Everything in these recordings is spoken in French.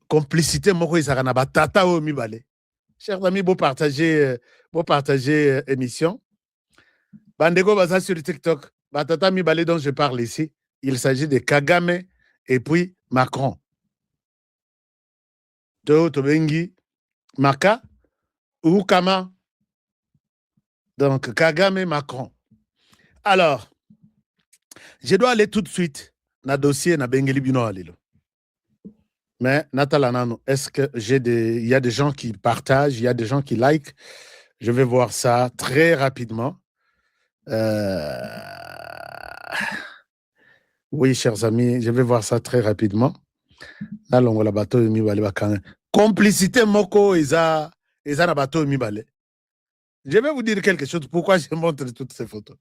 complicité moko ezaka na batata oyo mibale. Chers amis, beau partager émission. Bandeko baza sur TikTok, batata mibale dont je parle ici, il s'agit de Kagame et puis Macron. Tobengi Maka ou Kama. Donc Kagame et Macron. Alors, je dois aller tout de suite dans le dossier na Bengeli Bino Alilo. Mais Natalanano, est-ce que il y a des gens qui partagent, il y a des gens qui like? Je vais voir ça très rapidement. Oui, chers amis, je vais voir ça très rapidement. Complicité moko eza na bateau mibale. Je vais vous dire quelque chose. Pourquoi je montre toutes ces photos?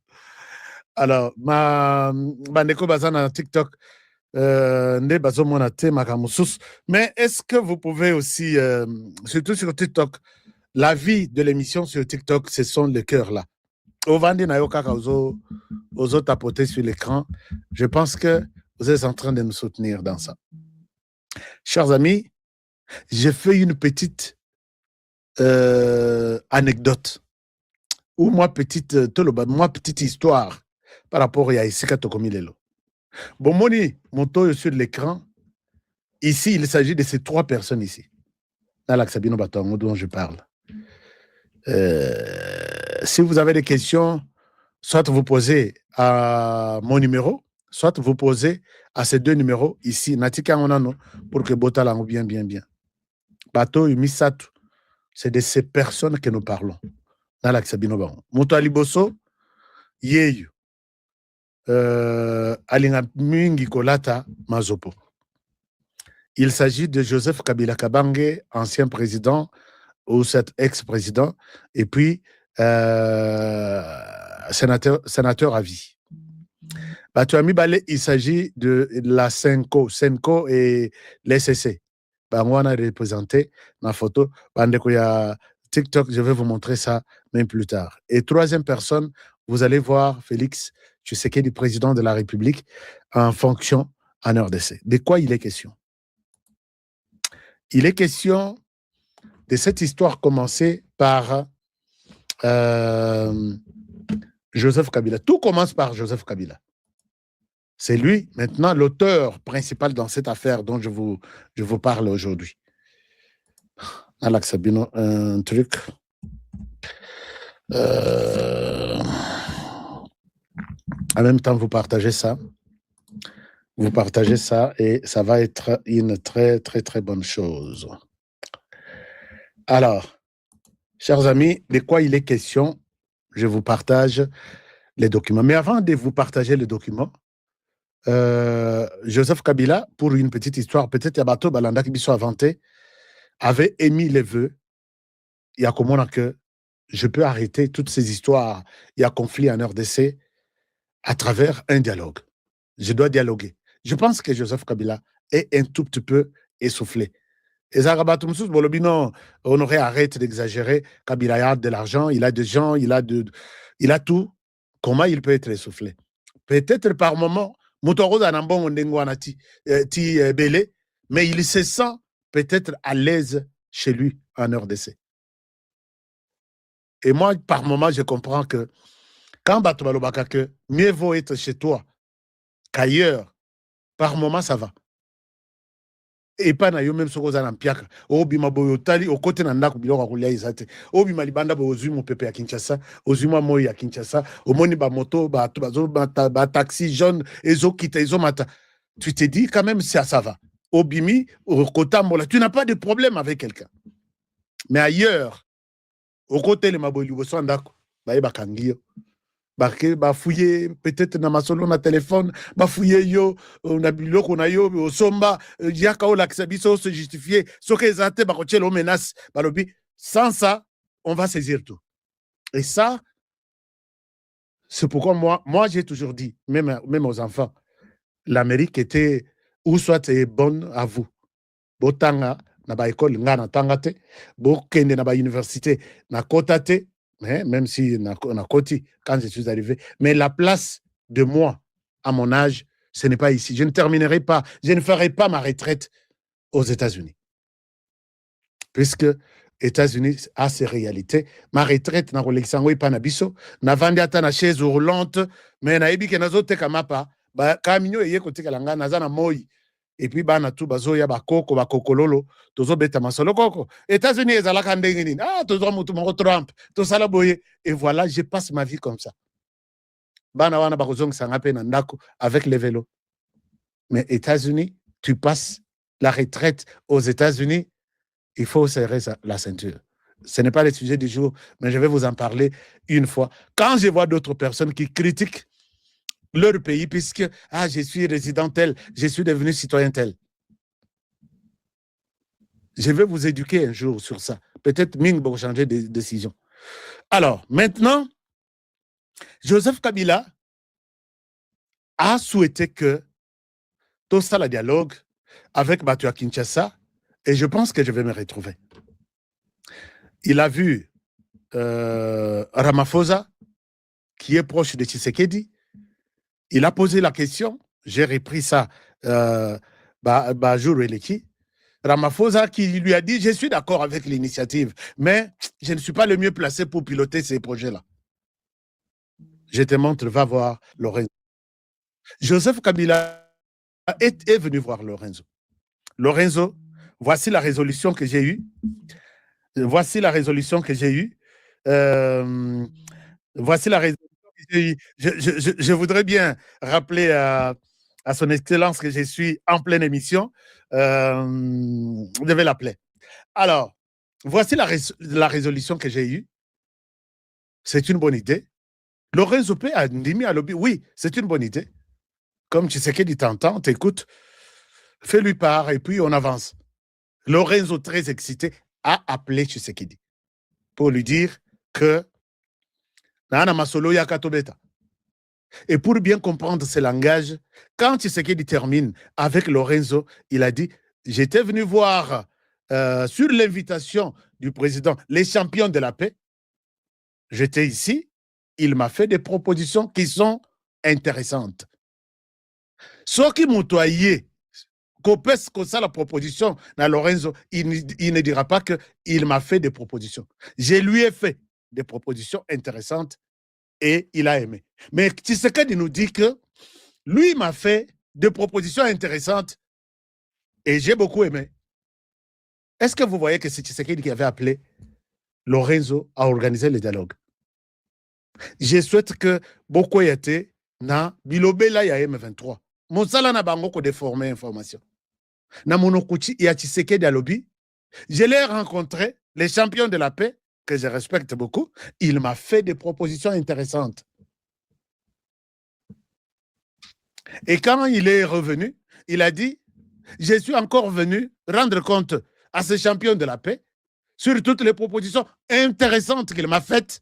Alors, bandeko bazana TikTok, mais est-ce que vous pouvez aussi, surtout sur TikTok, la vie de l'émission sur TikTok, ce sont les cœurs là. Ovandi Nayoka aux tapoter sur l'écran. Je pense que vous êtes en train de nous soutenir dans ça. Chers amis, j'ai fait une petite anecdote ou moi petite histoire par rapport à Isika Tokomilelo. Bon, Moni, mon taux sur l'écran. Ici, il s'agit de ces trois personnes ici. Dans l'Axabino Batongo dont je parle. Si vous avez des questions, soit vous posez à mon numéro, soit vous posez à ces deux numéros ici. Natika Onano, pour que Botala bien. Bato Misatu, c'est de ces personnes que nous parlons. Dans l'Axabino Baton. Moto Aliboso, Yeyu. Alinga Mingi Kolata Mazopo. Il s'agit de Joseph Kabila Kabange, ancien président ou cet ex-président, et puis sénateur à vie. Batuami Balé, il s'agit de la Senko et l'SCC. On a représenté ma photo. Bandeko ya TikTok, je vais vous montrer ça même plus tard. Et troisième personne, vous allez voir Félix Tshisekedi, président de la République, en fonction en RDC. De quoi il est question? Il est question de cette histoire commencée par Joseph Kabila. Tout commence par Joseph Kabila. C'est lui, maintenant, l'auteur principal dans cette affaire dont je vous parle aujourd'hui. Alex Sabino, un truc. En même temps, vous partagez ça. Vous partagez ça et ça va être une très, très, très bonne chose. Alors, chers amis, de quoi il est question? Je vous partage les documents. Mais avant de vous partager les documents, Joseph Kabila, pour une petite histoire, peut-être Yabato Balanda qui soit inventé, avait émis les vœux. Il y a comment que je peux arrêter toutes ces histoires. Il y a conflit en RDC à travers un dialogue. Je dois dialoguer. Je pense que Joseph Kabila est un tout petit peu essoufflé. Et Zarabatumsous, Bolobino, on aurait arrêté d'exagérer. Kabila a de l'argent, il a des gens, il a tout. Comment il peut être essoufflé? Peut-être par moment, Moutoroza Nambon Ndengwanati, ti Belé, mais il se sent peut-être à l'aise chez lui en RDC. Et moi, par moment, je comprends que quand Batobalobaka, que mieux vaut être chez toi qu'ailleurs, par moment, ça va. Et pas na yo même soko za na mpiaka obima boyo tali okote na ndako biloko kulia izate obima libanda bo ozui mo pepe ya Kinshasa ozui mo moyo ya Kinshasa omoni ba moto ba bazo ba taxi jaune ezokita ezomata, tu te dis quand même ça va obimi okota mola, tu n'as pas de problème avec quelqu'un. Mais ailleurs okote le maboyo liboso ndako ba yeba kangio ba fouiller peut-être na masolo na téléphone, ba fouiller yo na biloko na yo osomba yaka o laksabiso se justifier ce que ezate ba kochelo menace balobi. Sans ça on va saisir tout. Et ça c'est pourquoi moi j'ai toujours dit, même aux enfants, l'Amérique était ou soit est bonne à vous botanga na ba école nga na tangate bokende na ba université na kotate. Même si on a côté quand je suis arrivé. Mais la place de moi, à mon âge, ce n'est pas ici. Je ne terminerai pas, je ne ferai pas ma retraite aux États-Unis. puisque États-Unis a ses réalités. Ma retraite, na koleksango ipana biso, na vandi ata na chaise roulante, mais na ebi ke nazo teka mapa, ba kaminyo eye kotika langa naza na moi. Et puis bana tu bazoya bakoko bakokololo, tozo beta masolo koko. États-Unis ezalaka ndenge nini? Ah, tozo mutu moko Trump, to sala boye. Et voilà, je passe ma vie comme ça. Bana wana bakozong sanga pe na ndako avec les vélos. Mais États-Unis, tu passes la retraite aux États-Unis, il faut serrer la ceinture. Ce n'est pas le sujet du jour, mais je vais vous en parler une fois. Quand je vois d'autres personnes qui critiquent leur pays, puisque je suis résident tel, je suis devenu citoyen tel. Je vais vous éduquer un jour sur ça. Peut-être Ming va changer de décision. Alors, maintenant, Joseph Kabila a souhaité que tout ça, le dialogue avec Batua Kinshasa, et je pense que je vais me retrouver. Il a vu Ramaphosa, qui est proche de Tshisekedi. Il a posé la question, j'ai repris ça, Jour Eleki. Ramaphosa qui lui a dit, je suis d'accord avec l'initiative, mais je ne suis pas le mieux placé pour piloter ces projets-là. Je te montre, va voir Lorenzo. Joseph Kabila est venu voir Lorenzo. Lorenzo, voici la résolution que j'ai eue. Voici la résolution que j'ai eue. Voici la résolution que j'ai eue. Je voudrais bien rappeler à son excellence que je suis en pleine émission. Je vais l'appeler. Alors, voici la résolution que j'ai eue. C'est une bonne idée. Lorenzo P a dit à lobby, oui, c'est une bonne idée. Comme tu sais qu'il t'entend, t'écoute, fais-lui part et puis on avance. Lorenzo, très excité, a appelé Tshisekedi pour lui dire que Nana Masolo Yakatobeta. Et pour bien comprendre ce langage, quand Tshisekedi termine avec Lorenzo, il a dit, j'étais venu voir sur l'invitation du président les champions de la paix. J'étais ici, il m'a fait des propositions qui sont intéressantes. Ce qui m'otoyait, que ça la proposition à Lorenzo, il ne dira pas qu'il m'a fait des propositions. Je lui ai fait des propositions intéressantes et il a aimé. Mais Tshisekedi nous dit que lui m'a fait des propositions intéressantes et j'ai beaucoup aimé. Est-ce que vous voyez que c'est Tshisekedi qui avait appelé Lorenzo à organiser le dialogue? Je souhaite que beaucoup ait été na bilobela ya M23. Monsala na bango ko déformer information. Na monokuchi ya Tshisekedi alobi, je l'ai rencontré, les champions de la paix, que je respecte beaucoup, il m'a fait des propositions intéressantes. Et quand il est revenu, il a dit, je suis encore venu rendre compte à ces champions de la paix sur toutes les propositions intéressantes qu'il m'a faites.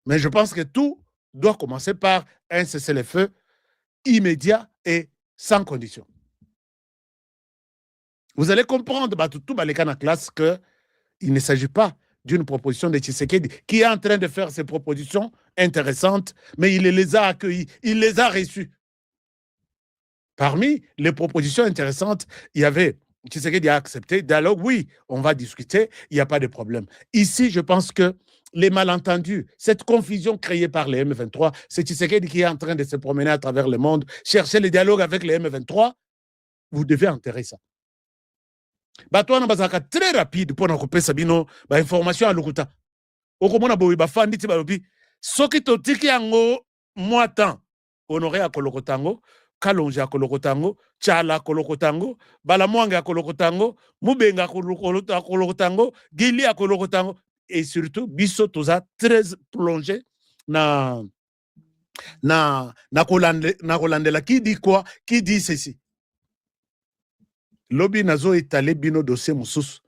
Mais je pense que tout doit commencer par un cessez-le-feu immédiat et sans condition. Vous allez comprendre, tout les cas dans la classe, qu'il ne s'agit pas d'une proposition de Tshisekedi qui est en train de faire ces propositions intéressantes, mais il les a accueillies, il les a reçues. Parmi les propositions intéressantes, il y avait Tshisekedi a accepté, dialogue, oui, on va discuter, il n'y a pas de problème. Ici, je pense que les malentendus, cette confusion créée par les M23, c'est Tshisekedi qui est en train de se promener à travers le monde, chercher le dialogue avec les M23, vous devez enterrer ça. Batouana bazaka très rapide pour nous couper sabino ba information à lukuta. Okomona boyi ba fandi ti balobi soki totiki yango moatan honoré à kolokotango, kalonje à kolokotango, tchala kolokotango, balamwanga à kolokotango, mubenga à kolokotango, gili à kolokotango et surtout biso toza très plongé na kolandela qui dit quoi, qui dit ceci. Lobi nazo étalé bino dossier moussus.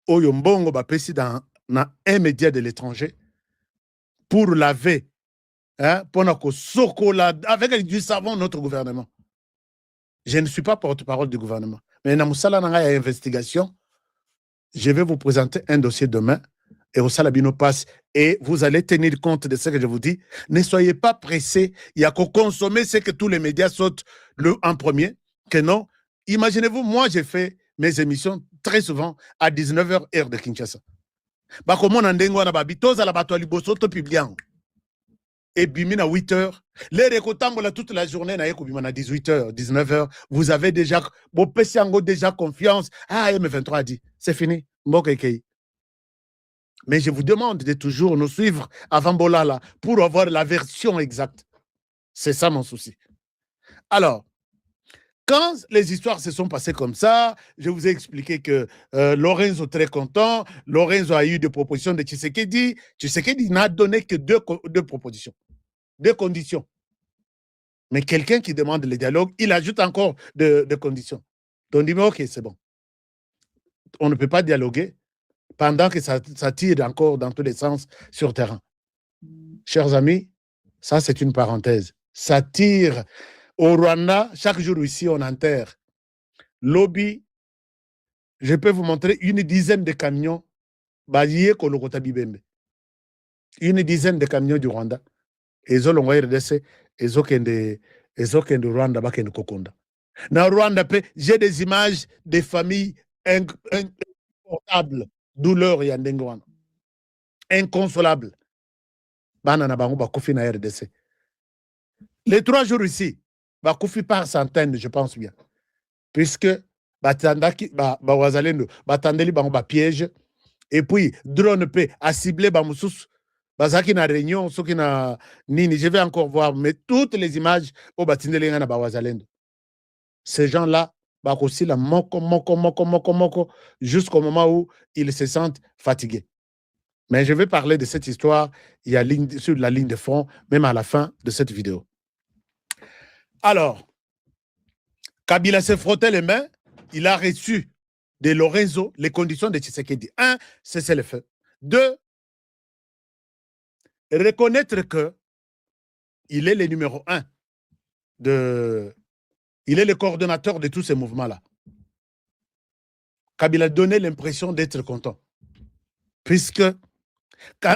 Oyo mbongo bapesi dans un média de l'étranger pour laver, pour avec du savon notre gouvernement. Je ne suis pas porte-parole du gouvernement. Mais dans Moussala Nanga investigation, je vais vous présenter un dossier demain et au Salabino passe et vous allez tenir compte de ce que je vous dis. Ne soyez pas pressés. Il y a qu'à consommer ce que tous les médias sautent en premier. Que non. Imaginez-vous, moi, j'ai fait mes émissions très souvent à 19h heure de Kinshasa. Bakomona ndengo na babitoza la bato liboso to publiant. Et bimina 8h, les récotambola toute la journée na ekobimana 18h, 19h, vous avez déjà bon pesiango déjà confiance. Ah M23 a dit, c'est fini. Mbokekei. Mais je vous demande de toujours nous suivre avant Bolala pour avoir la version exacte. C'est ça mon souci. Alors, quand les histoires se sont passées comme ça, je vous ai expliqué que Lorenzo très content, Lorenzo a eu des propositions de Tshisekedi. Tshisekedi n'a donné que deux propositions, deux conditions. Mais quelqu'un qui demande le dialogue, il ajoute encore des conditions. Donc on dit, mais ok, c'est bon. On ne peut pas dialoguer pendant que ça tire encore dans tous les sens sur le terrain. Chers amis, ça c'est une parenthèse. Ça tire. Au Rwanda, chaque jour ici, on enterre. Lobby, je peux vous montrer une dizaine de camions. Une dizaine de camions du Rwanda. Ils ont l'envoyé RDC, ils ont de Rwanda, bakende Kokonda. Dans Rwanda, j'ai des images des familles inconfortables, douleur et andengwana. Inconsolables. Banana bango bakufi na RDC. Les 3 jours ici, bakufi par centaines, je pense bien. Puisque batandaki wazalendo batandeli bango ba piège et puis drone peut a ciblé ba mususu bazaki na réunion soki na nini, je vais encore voir, mais toutes les images au batindeli na ba wazalendo, ces gens là bakosi la moko jusqu'au moment où ils se sentent fatigués. Mais je vais parler de cette histoire, il y a sur la ligne de front, même à la fin de cette vidéo. Alors, Kabila s'est frotté les mains, il a reçu de Lorenzo les conditions de Tshisekedi. 1, cesser le feu. 2, reconnaître que il est le numéro 1 il est le coordonnateur de tous ces mouvements-là. Kabila donnait l'impression d'être content. Puisque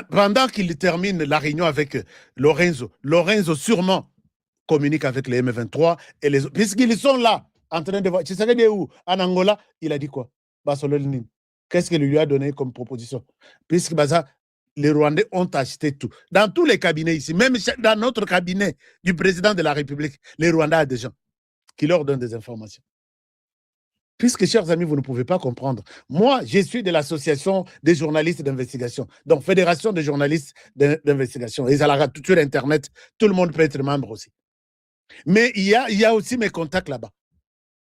pendant qu'il termine la réunion avec Lorenzo sûrement communique avec les M23 et les autres, puisqu'ils sont là en train de voir. Tu sais où en Angola, il a dit quoi? Qu'est-ce qu'il lui a donné comme proposition? Puisque les Rwandais ont acheté tout. Dans tous les cabinets ici, même dans notre cabinet du président de la République, les Rwandais ont des gens qui leur donnent des informations. Puisque, chers amis, vous ne pouvez pas comprendre. Moi, je suis de l'association des journalistes d'investigation. Donc, Fédération des journalistes d'investigation. Et ça, sur Internet, tout le monde peut être membre aussi. Mais il y a aussi mes contacts là-bas.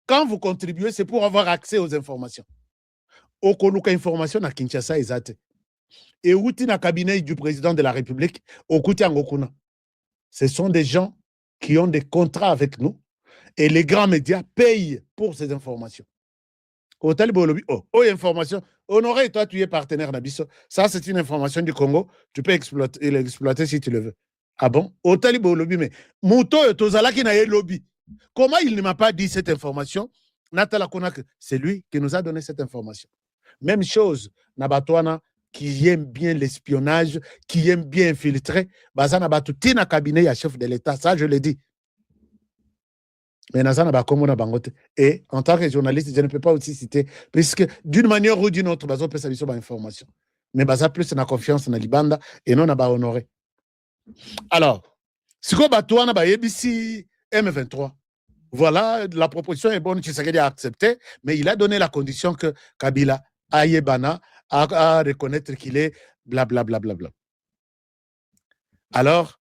Quand vous contribuez, c'est pour avoir accès aux informations. Okoluka information à Kinshasa ezate. Et outi na cabinet du président de la République, okuti angokuna. Ce sont des gens qui ont des contrats avec nous et les grands médias payent pour ces informations. Oh, information. Honoré, toi, tu es partenaire d'Abisso. Ça, c'est une information du Congo. Tu peux l'exploiter si tu le veux. Ah bon? Mais Mouto Tozalaki na lobby. Comment il ne m'a pas dit cette information? Natala Konak, c'est lui qui nous a donné cette information. Même chose, Nabatouana, qui aime bien l'espionnage, qui aime bien infiltrer, Bazana Batoutina cabinet à chef de l'État. Ça, je l'ai dit. Mais Nazana Bakomo na Bangote. Et en tant que journaliste, je ne peux pas aussi citer, puisque d'une manière ou d'une autre, Bazo peut s'aviser information. Mais Baza plus na confiance na Libanda et non na ba honoré. Alors, si vous Batouana ba ABC M23, voilà, la proposition est bonne, Tshisekedi a accepté, mais il a donné la condition que Kabila Ayebana à reconnaître qu'il est blablabla. Bla, bla, bla. Alors,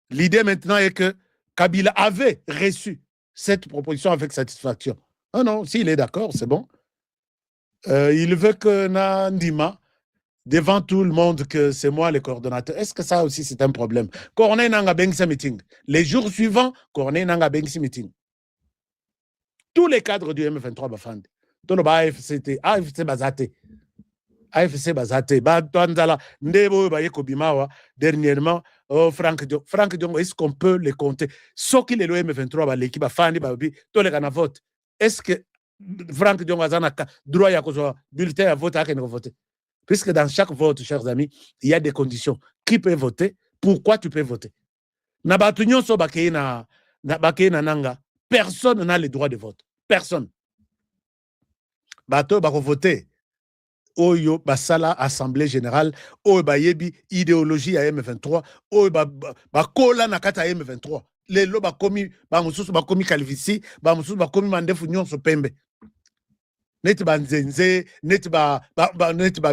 l'idée maintenant est que Kabila avait reçu cette proposition avec satisfaction. Ah non, s'il est d'accord, c'est bon. Il veut que Nandima, devant tout le monde, que c'est moi le coordonnateur. Est-ce que ça aussi, c'est un problème? Corneille Nanga Bengsi meeting. Les jours suivants, Corneille Nanga Bengsi meeting. Tous les cadres du M23 Bafande. Tono ba AFC, AFC Bazate. AFC Bazate. Ba Twanzala, Ndebo Bayeko Bimawa, dernièrement, Franck Diongo, est-ce qu'on peut les compter? Ceux qui les M23, l'équipe Bafande, Babi, tous les canaux votent. Est-ce que Franck Diongo a droit à bulletin à voter à voter? Puisque dans chaque vote, chers amis, il y a des conditions. Qui peut voter? Pourquoi tu peux voter? Nabatunyon so bakeye na nanga. Personne n'a le droit de vote. Personne. bato voter. Oyo basala assemblée générale, oyo bayebi idéologie ya M23, oyo bakola na kata ya M23. Lelo bakomi bamususu bakomi Kalvisi, bamususu bakomi mandefu nyonso pembe. Neti banzenze, neti ba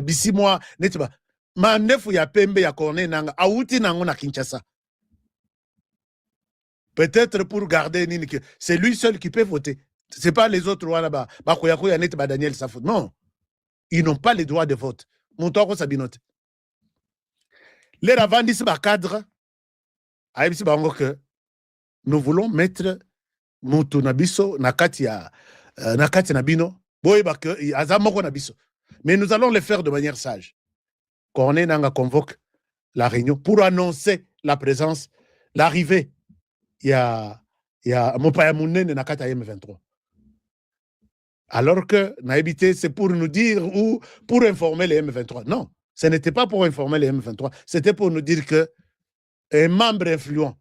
bisimwa, neti ba mandefu ya pembe ya Corneille Nangaa auti nango na Kinshasa. Peut-être pour garder nini que c'est lui seul qui peut voter. C'est pas les autres wana bakoyako ya neti ba Daniel Safo. Non. Ils n'ont pas le droit de vote. Montoko Sabinote. Les ravandis ba cadre, aïbisi bango que nous voulons mettre Moutou Nabiso, Nakati Nabino, Boyba que Azamoko Nabiso. Mais nous allons le faire de manière sage. Corneille Nangaa convoque la réunion pour annoncer la présence, l'arrivée. Il y a Mopaya Mounene Nakata M23. Alors que Naïbité, c'est pour nous dire ou pour informer les M23. Non, ce n'était pas pour informer les M23. C'était pour nous dire que un membre influent,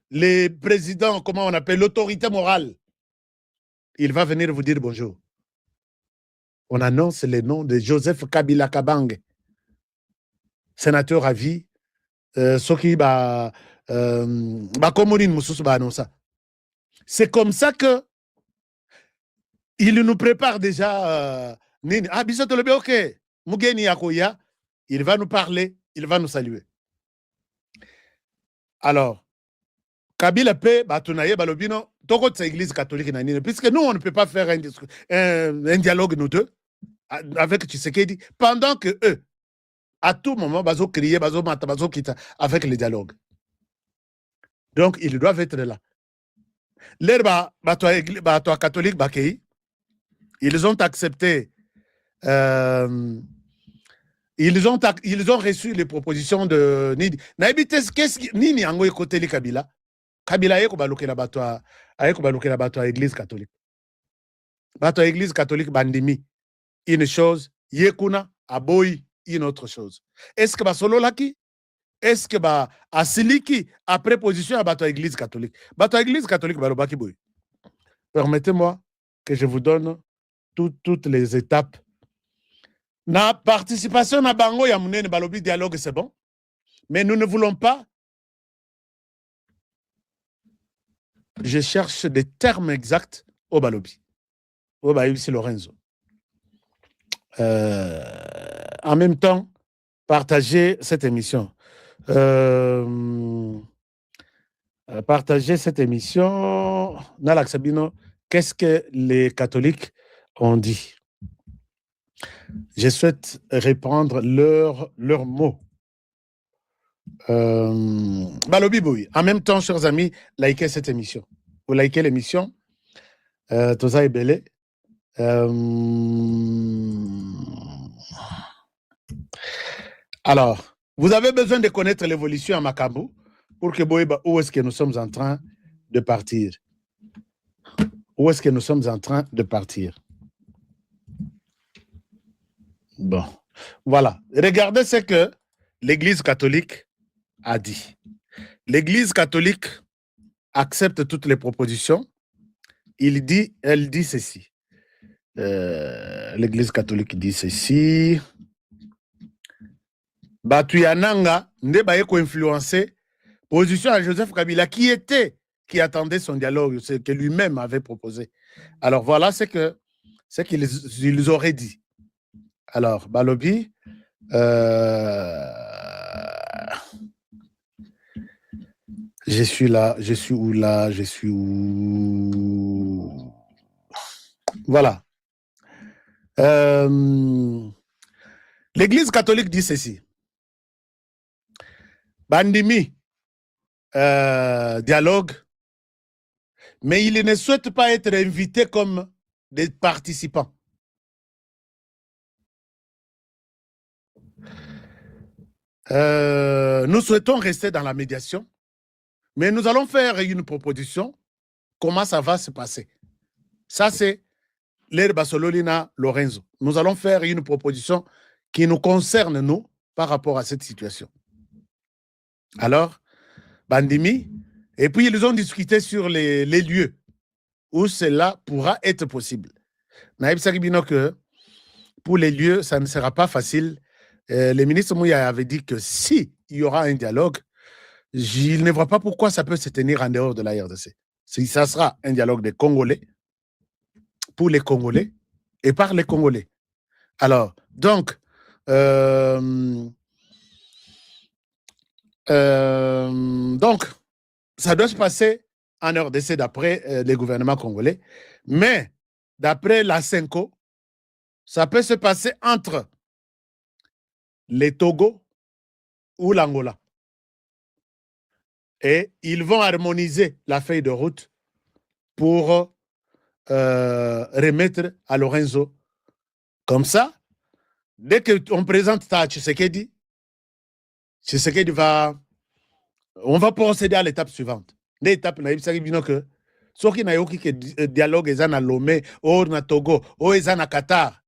les présidents, comment on appelle, l'autorité morale, il va venir vous dire bonjour. On annonce le nom de Joseph Kabila Kabange, sénateur à vie, c'est comme ça que il nous prépare déjà. Il va nous parler, il va nous saluer. Alors, Kabila P, Batunaye, Balobino, Toko de l'église catholique, puisque nous, on ne peut pas faire un dialogue, nous deux, avec Tshisekedi, pendant que eux, à tout moment, Bazo crier, Bazo mata, Bazo kita, avec le dialogue. Donc, ils doivent être là. Les Batois catholiques, Bakei, ils ont accepté, ils ont reçu les propositions de Nidi. Qu'est-ce que Nini a côté les Kabila? Kabila est la Batois église catholique. Batois église catholique bandimi une chose, Yekuna aboy une autre chose. Est-ce que Basolo laki? Est-ce que Asiliki a préposition à Batois église catholique? Batois église catholique balobaki boy. Permettez-moi que je vous donne toutes les étapes. Na participation na bango ya munene balobi dialogue c'est bon, mais nous ne voulons pas. Je cherche des termes exacts au balobi. Au baïbisi Lorenzo. En même temps, partagez cette émission. Partagez cette émission. Nalak Sabino, qu'est-ce que les catholiques ont dit? Je souhaite répandre leurs mots. Balobi Boui. En même temps, chers amis, likez cette émission. Vous likez l'émission. Toza et Belé. Alors, vous avez besoin de connaître l'évolution à Makambu pour que Boïba, où est-ce que nous sommes en train de partir? Où est-ce que nous sommes en train de partir? Bon, voilà. Regardez ce que l'Église catholique a dit. L'Église catholique accepte toutes les propositions. Elle dit ceci. L'Église catholique dit ceci. Batuyananga ne ba ko influencer position à Joseph Kabila qui attendait son dialogue, ce que lui-même avait proposé. Alors voilà ce qu'ils auraient dit. Alors Balobi, je suis là, je suis où là, je suis où? Voilà. L'Église catholique dit ceci. Bandimi, dialogue, mais il ne souhaite pas être invité comme des participants. Nous souhaitons rester dans la médiation, mais nous allons faire une proposition. Comment ça va se passer? Ça, c'est l'Air Basololina Lorenzo. Nous allons faire une proposition qui nous concerne, nous, par rapport à cette situation. Alors, Bandimi, et puis ils ont discuté sur les lieux où cela pourra être possible. Naïb Saribino que pour les lieux, ça ne sera pas facile. Le ministre Mouya avait dit que si il y aura un dialogue, je ne vois pas pourquoi ça peut se tenir en dehors de la RDC. Si ça sera un dialogue des Congolais, pour les Congolais et par les Congolais. Alors, donc, ça doit se passer en RDC d'après les gouvernements congolais, mais d'après la CENCO, ça peut se passer entre les Togo ou l'Angola. Et ils vont harmoniser la feuille de route pour remettre à Lorenzo. Comme ça, dès qu'on présente ça à Tshisekedi on va procéder à l'étape suivante. L'étape, que ceux qui n'ont pas dialogue, ils sont à Lomé, ou à Togo, ou ils sont à Qatar.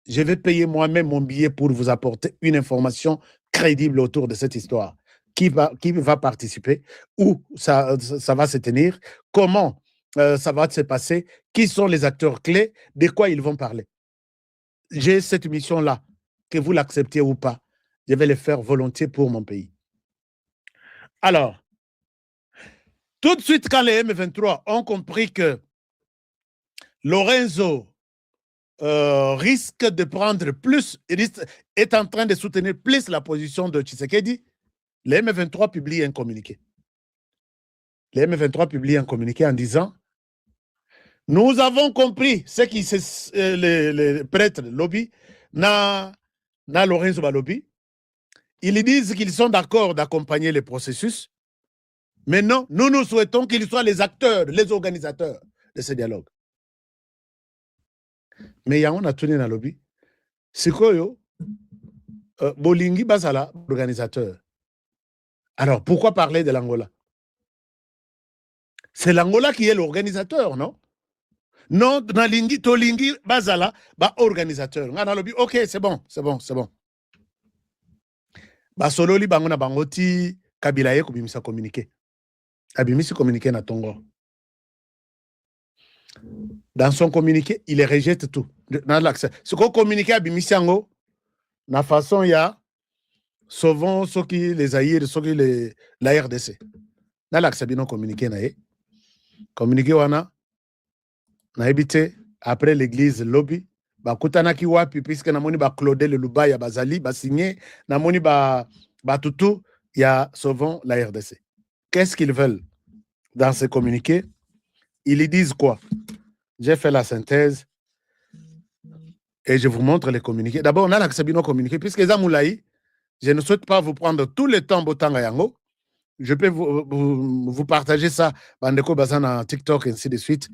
Je vais payer moi-même mon billet pour vous apporter une information crédible autour de cette histoire. Qui va participer, où ça va se tenir, comment ça va se passer, qui sont les acteurs clés, de quoi ils vont parler. J'ai cette mission-là, que vous l'acceptiez ou pas, je vais le faire volontiers pour mon pays. Alors, tout de suite, quand les M23 ont compris que Lorenzo risque de prendre plus, est en train de soutenir plus la position de Tshisekedi, les M23 publient un communiqué. Les M23 publient un communiqué en disant « Nous avons compris ce qui les prêtres lobby, na Lorenzo Balobi. Ils disent qu'ils sont d'accord d'accompagner le processus. Mais non, nous souhaitons qu'ils soient les acteurs, les organisateurs de ce dialogue. » Mais il y a un tourné dans le lobby. C'est quoi, Bolingi Basala, organisateur. Alors, pourquoi parler de l'Angola? C'est l'Angola qui est l'organisateur, non? Non, Nalingi, Tolingi, Basala, organisateur. Ok, c'est bon. Sololi, Bangona, Bangoti, Kabilaye, Kubimisa communiqué. Abimisi communiqué na Tongo. Dans son communiqué, il rejette tout. Ce qu'on communiqué à Bimisango, na façon, il y a souvent ceux qui les aïrs, ceux qui la RDC. Dans l'accès, bien communiqué, communiqué, wana, na habité, après l'église lobby, kutanaki wapi, puisque na moni Claudel le Lubaya, Bazali, signé, na moni tutu, il y a souvent la RDC. Qu'est-ce qu'ils veulent dans ce communiqué? Ils disent quoi? J'ai fait la synthèse et je vous montre les communiqués. D'abord, on a l'accès bien communiqué, puisque les Amoulaï, je ne souhaite pas vous prendre tout le temps Botanga Yango. Je peux vous partager ça, Bandeko Bazana, TikTok, et ainsi de suite.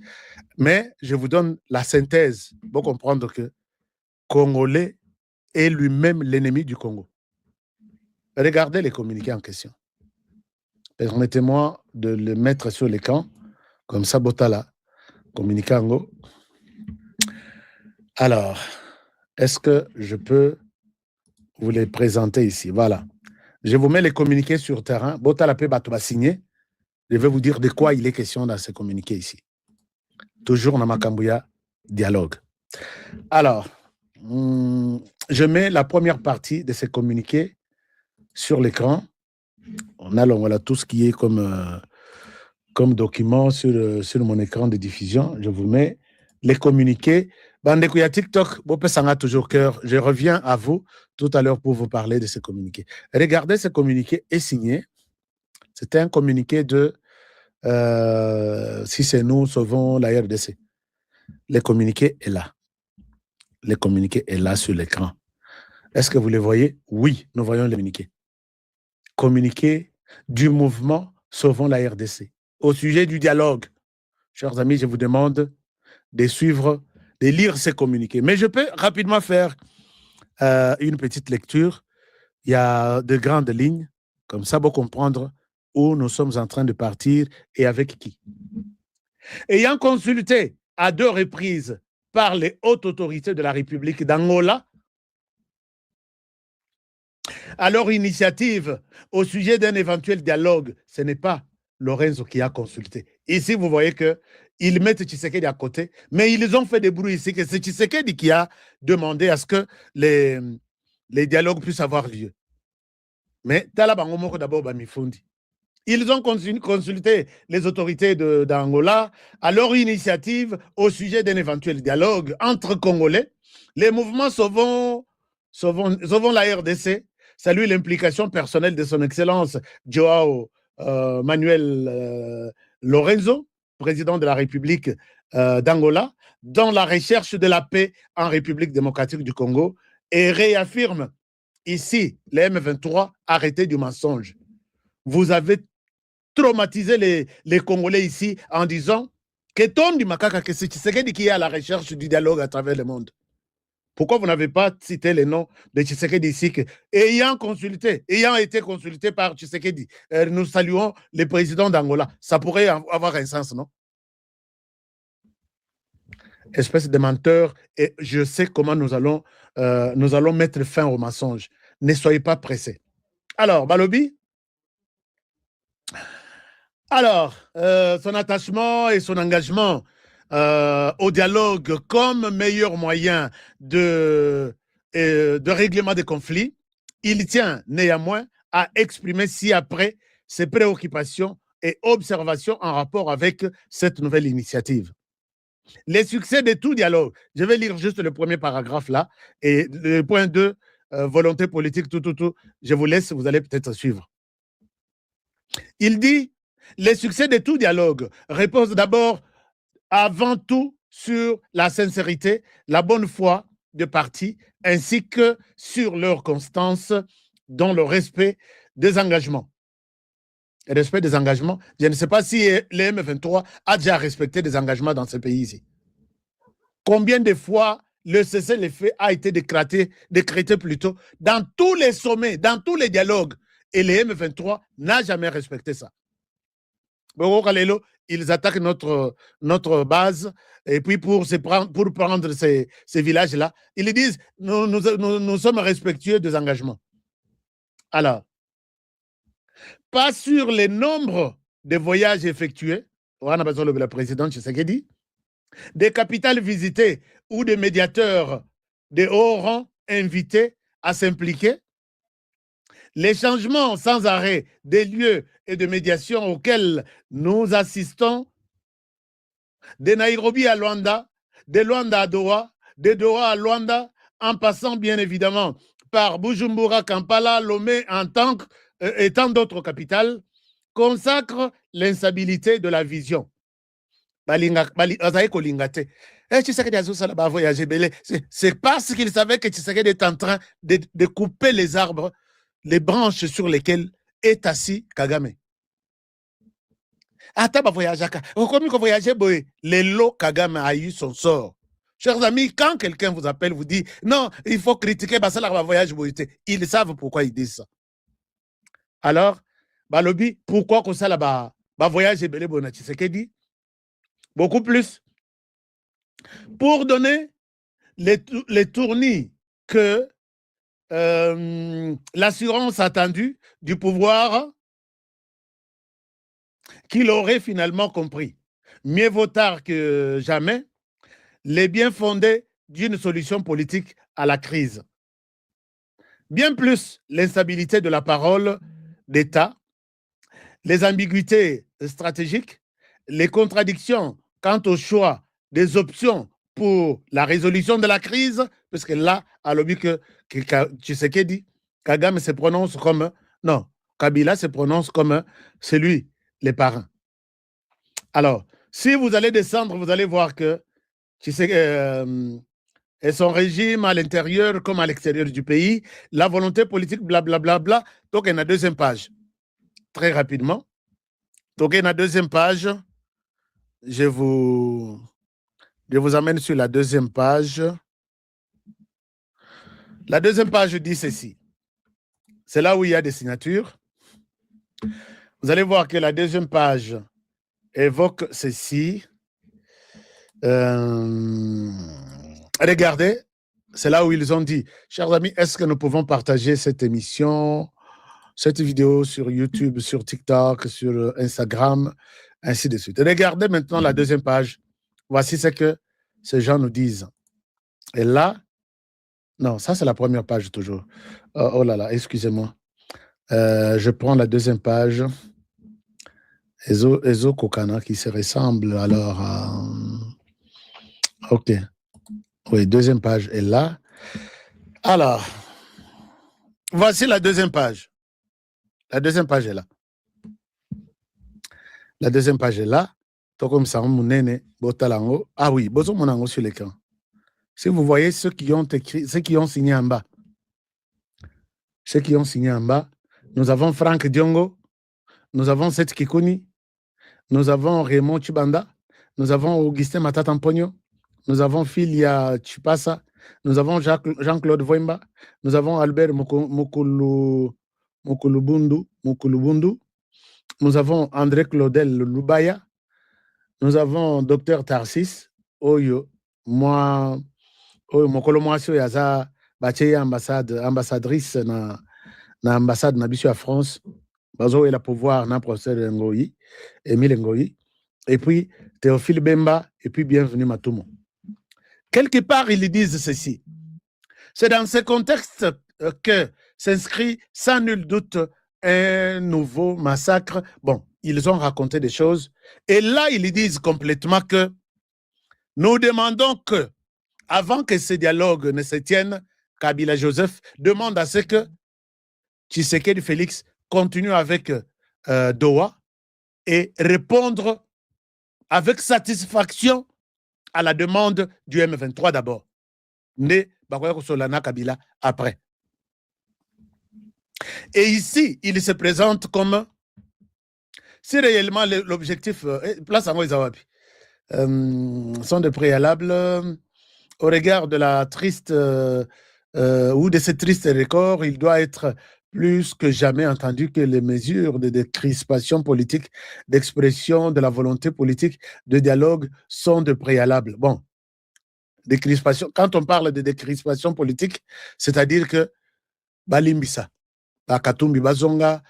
Mais je vous donne la synthèse pour comprendre que Congolais est lui-même l'ennemi du Congo. Regardez les communiqués en question. Permettez-moi de le mettre sur l'écran, comme ça, Botala, communiqué Ango. Alors, est-ce que je peux vous les présenter ici? Voilà. Je vous mets les communiqués sur terrain. Botala Pe Bato va signer. Je vais vous dire de quoi il est question dans ces communiqués ici. Toujours dans Makambouya, dialogue. Alors, je mets la première partie de ces communiqués sur l'écran. On a voilà, tout ce qui est comme document sur mon écran de diffusion. Je vous mets les communiqués. Bandekouya TikTok, Bopesanga toujours cœur. Je reviens à vous tout à l'heure pour vous parler de ces communiqués. Regardez, ce communiqué est signé. C'était un communiqué de si c'est nous, sauvons la RDC. Le communiqué est là. Le communiqué est là sur l'écran. Est-ce que vous les voyez? Oui, nous voyons le communiqué. Communiqué du mouvement Sauvons la RDC. Au sujet du dialogue, chers amis, je vous demande de suivre, de lire ces communiqués. Mais je peux rapidement faire une petite lecture. Il y a de grandes lignes, comme ça pour comprendre où nous sommes en train de partir et avec qui. Ayant consulté à 2 reprises par les hautes autorités de la République d'Angola, à leur initiative au sujet d'un éventuel dialogue, ce n'est pas Lorenzo qui a consulté. Ici, vous voyez qu'il ils mettent Tshisekedi à côté, mais ils ont fait des bruits ici que c'est Tshisekedi qui a demandé à ce que les dialogues puissent avoir lieu. Mais d'abord, ils ont consulté les autorités d'Angola à leur initiative au sujet d'un éventuel dialogue entre Congolais. Les mouvements sauvons la RDC saluent l'implication personnelle de son Excellence Joao Manuel Lorenzo, président de la République d'Angola, dans la recherche de la paix en République démocratique du Congo et réaffirme ici, les M23, arrêtez du mensonge. Vous avez traumatisé les Congolais ici en disant que Tondi Makaka, que c'est Tshisekedi qui est à la recherche du dialogue à travers le monde. Pourquoi vous n'avez pas cité les noms de Tshisekedi ici ayant été consulté par Tshisekedi, nous saluons le président d'Angola. Ça pourrait avoir un sens, non? Espèce de menteur, et je sais comment nous allons mettre fin au mensonge. Ne soyez pas pressés. Alors, Balobi, son attachement et son engagement au dialogue comme meilleur moyen de règlement des conflits, il tient néanmoins à exprimer ci-après ses préoccupations et observations en rapport avec cette nouvelle initiative. Les succès de tout dialogue, je vais lire juste le premier paragraphe là, et le point 2, volonté politique, tout, je vous laisse, vous allez peut-être suivre. Il dit, les succès de tout dialogue reposent d'abord, avant tout, sur la sincérité, la bonne foi de parties, ainsi que sur leur constance dans le respect des engagements. Le respect des engagements, je ne sais pas si les M23 a déjà respecté des engagements dans ce pays ici. Combien de fois le cessez-le-feu a été décrété plutôt dans tous les sommets, dans tous les dialogues, et les M23 n'a jamais respecté ça. Ils attaquent notre base, et puis pour prendre ces villages-là, ils disent nous sommes respectueux des engagements. Alors, pas sur les nombres de voyages effectués, on a besoin de la présidente Tshisekedi, des capitales visitées ou des médiateurs de haut rang invités à s'impliquer, les changements sans arrêt des lieux et de médiation auxquels nous assistons, de Nairobi à Luanda, de Luanda à Doha, de Doha à Luanda, en passant bien évidemment par Bujumbura, Kampala, Lomé et tant d'autres capitales, consacrent l'instabilité de la vision. C'est parce qu'il savait que Tshisekedi est en train de couper les arbres, les branches sur lesquelles est assis Kagame. Lelo Kagame a eu son sort. Chers amis, quand quelqu'un vous appelle, vous dit non, il faut critiquer voyage, ils savent pourquoi ils disent ça. Alors, Balobi, pourquoi que ça là-bas voyage Tshisekedi? Beaucoup plus. Pour donner les tournis que l'assurance attendue du pouvoir qu'il aurait finalement compris. Mieux vaut tard que jamais, les biens fondés d'une solution politique à la crise. Bien plus, l'instabilité de la parole d'État, les ambiguïtés stratégiques, les contradictions quant au choix des options pour la résolution de la crise, parce que là, à l'objet que Tshisekedi, Kagame se prononce comme, non, Kabila se prononce comme celui, les parents. Alors, si vous allez descendre, vous allez voir que et son régime à l'intérieur comme à l'extérieur du pays, la volonté politique, blablabla. Bla, bla, bla. Donc, il y a une deuxième page. Très rapidement. Donc, il y a une deuxième page. Je vous amène sur la deuxième page. La deuxième page dit ceci. C'est là où il y a des signatures. Vous allez voir que la deuxième page évoque ceci. Regardez, c'est là où ils ont dit, chers amis, est-ce que nous pouvons partager cette émission? cette vidéo sur YouTube, sur TikTok, sur Instagram, ainsi de suite. Regardez maintenant la deuxième page. Voici ce que ces gens nous disent. Et là, non, ça c'est la première page toujours. Oh là là, excusez-moi. Je prends la deuxième page. Ezo Kokana qui se ressemble alors à... OK. Oui, deuxième page est là. Alors, voici la deuxième page. La deuxième page est là. La deuxième page est là. Ah oui, Bozo Monango sur l'écran. Si vous voyez ceux qui ont écrit, ceux qui ont signé en bas. Ceux qui ont signé en bas, nous avons Franck Diongo, nous avons Seth Kikuni, nous avons Raymond Chibanda, nous avons Augustin Matatamponio, nous avons Filia Chipasa, nous avons Jean-Claude Voimba, nous avons Albert Mukulubundu, nous avons André Claudel Lubaya, nous avons Dr Tarsis, Oyo, moi, Mokolo Mwasio Yaza, Bache ambassadrice na ambassade na biso à France, bazo la pouvoir na professeur Ngoyi, Émile Ngoyi, et puis Théophile Bemba, et puis bienvenue Matumo. Quelque part, ils disent ceci. C'est dans ce contexte que s'inscrit sans nul doute un nouveau massacre. Bon, ils ont raconté des choses. Et là, ils disent complètement que nous demandons que, avant que ce dialogue ne se tienne, Kabila Joseph demande à ce que Tshisekedi Félix continue avec Doha et répondre avec satisfaction à la demande du M23 d'abord. Ne Bakoya Solana Kabila après. Et ici, il se présente comme si réellement l'objectif, place à moi sont de préalables au regard de la triste ou de ce triste record, il doit être plus que jamais entendu que les mesures de décrispation politique, d'expression de la volonté politique, de dialogue sont de préalables. Bon, décrispation, quand on parle de décrispation politique, c'est-à-dire que Balimbisa, Katumbi Bazonga,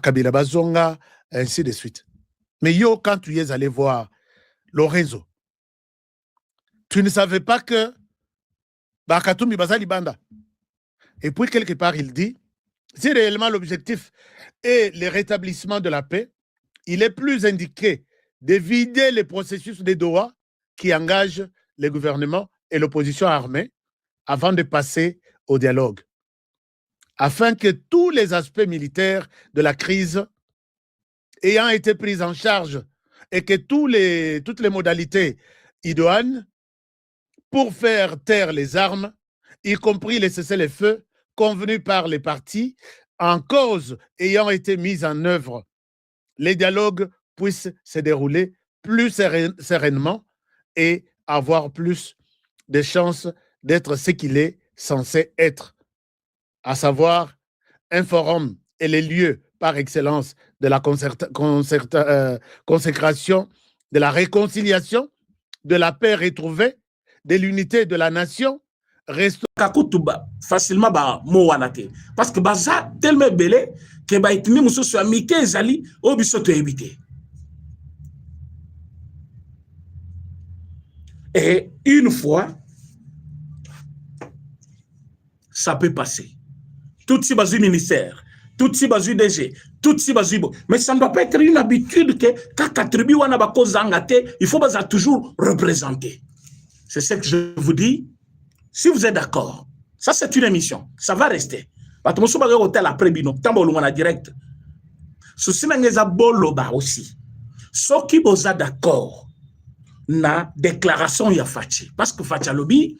Kabila Bazonga, ainsi de suite. Mais yo, quand tu es allé voir Lorenzo, tu ne savais pas que Katumbi Bazali Banda. Et puis, quelque part, il dit, si réellement l'objectif est le rétablissement de la paix, il est plus indiqué de vider les processus de Doha qui engagent le gouvernement et l'opposition armée avant de passer au dialogue, afin que tous les aspects militaires de la crise ayant été pris en charge et que toutes les modalités idoines pour faire taire les armes, y compris les cessez-le-feu convenus par les partis en cause ayant été mis en œuvre, les dialogues puissent se dérouler plus sereinement et avoir plus de chances d'être ce qu'il est censé être, à savoir un forum et les lieux par excellence de la consécration, de la réconciliation, de la paix retrouvée, de l'unité de la nation, reste facilement parce que baza tellement belé que ba itimi mususu amike ezali obiso to éviter. Et une fois ça peut passer. Tout si bazu ministère, tout si bazu DG, tout si bazu bo. Mais ça ne doit pas être une habitude que quand attribue wana ba kozangate, il faut baza toujours représenter. C'est ce que je vous dis. Si vous êtes d'accord, ça c'est une émission, ça va rester. Parce que vous hôtel après bino, tambo lumana direct. Souci n'engeza boloba aussi. Ce qui vous a d'accord, na déclaration ya Fachi. Parce que Fachi lobby,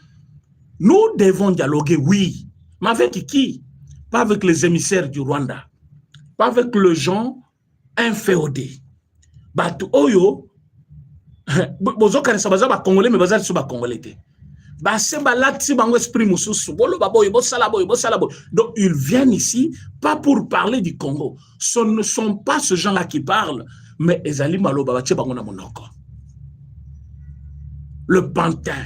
nous devons dialoguer, oui. Mais avec qui? Pas avec les émissaires du Rwanda. Pas avec les gens inféodés. Batu oyo, bozo kanisa baza ba Congolais, mais baza ba Congolais. Donc ils viennent ici pas pour parler du Congo. Ce ne sont pas ces gens-là qui parlent, mais ezali maloba bache bango na monoko. Le pantin.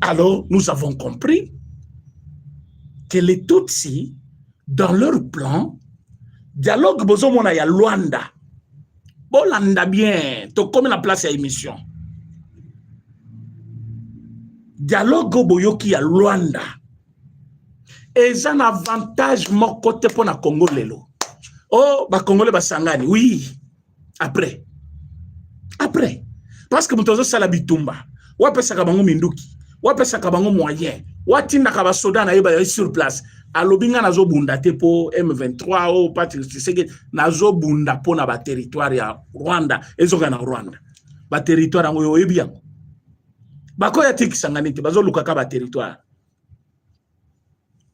Alors nous avons compris que les Tutsis, dans leur plan, dialogue bozomona ya Luanda. Bolanda bien, to comme la place à émission. Dialogue boyoki ya Luanda. Et ça un avantage mon côté pour na Congo lelo. Oh, ba Congolais ba sangani, oui. Après. Parce que mutozo sala bitumba. Wa pesa ka bango minduki. Wa pesa ka bango moyen. Wa tinda ka ba soda na yeba sur place. Alobinga nazo bunda te po M23 o Patrick Tshisekedi nazo bunda po na ba territoire ya Rwanda. Ezoka na Rwanda. Ba territoire ngo yo yebi yango. Ba ko ya tiki sangani te bazo lukaka ba territoire.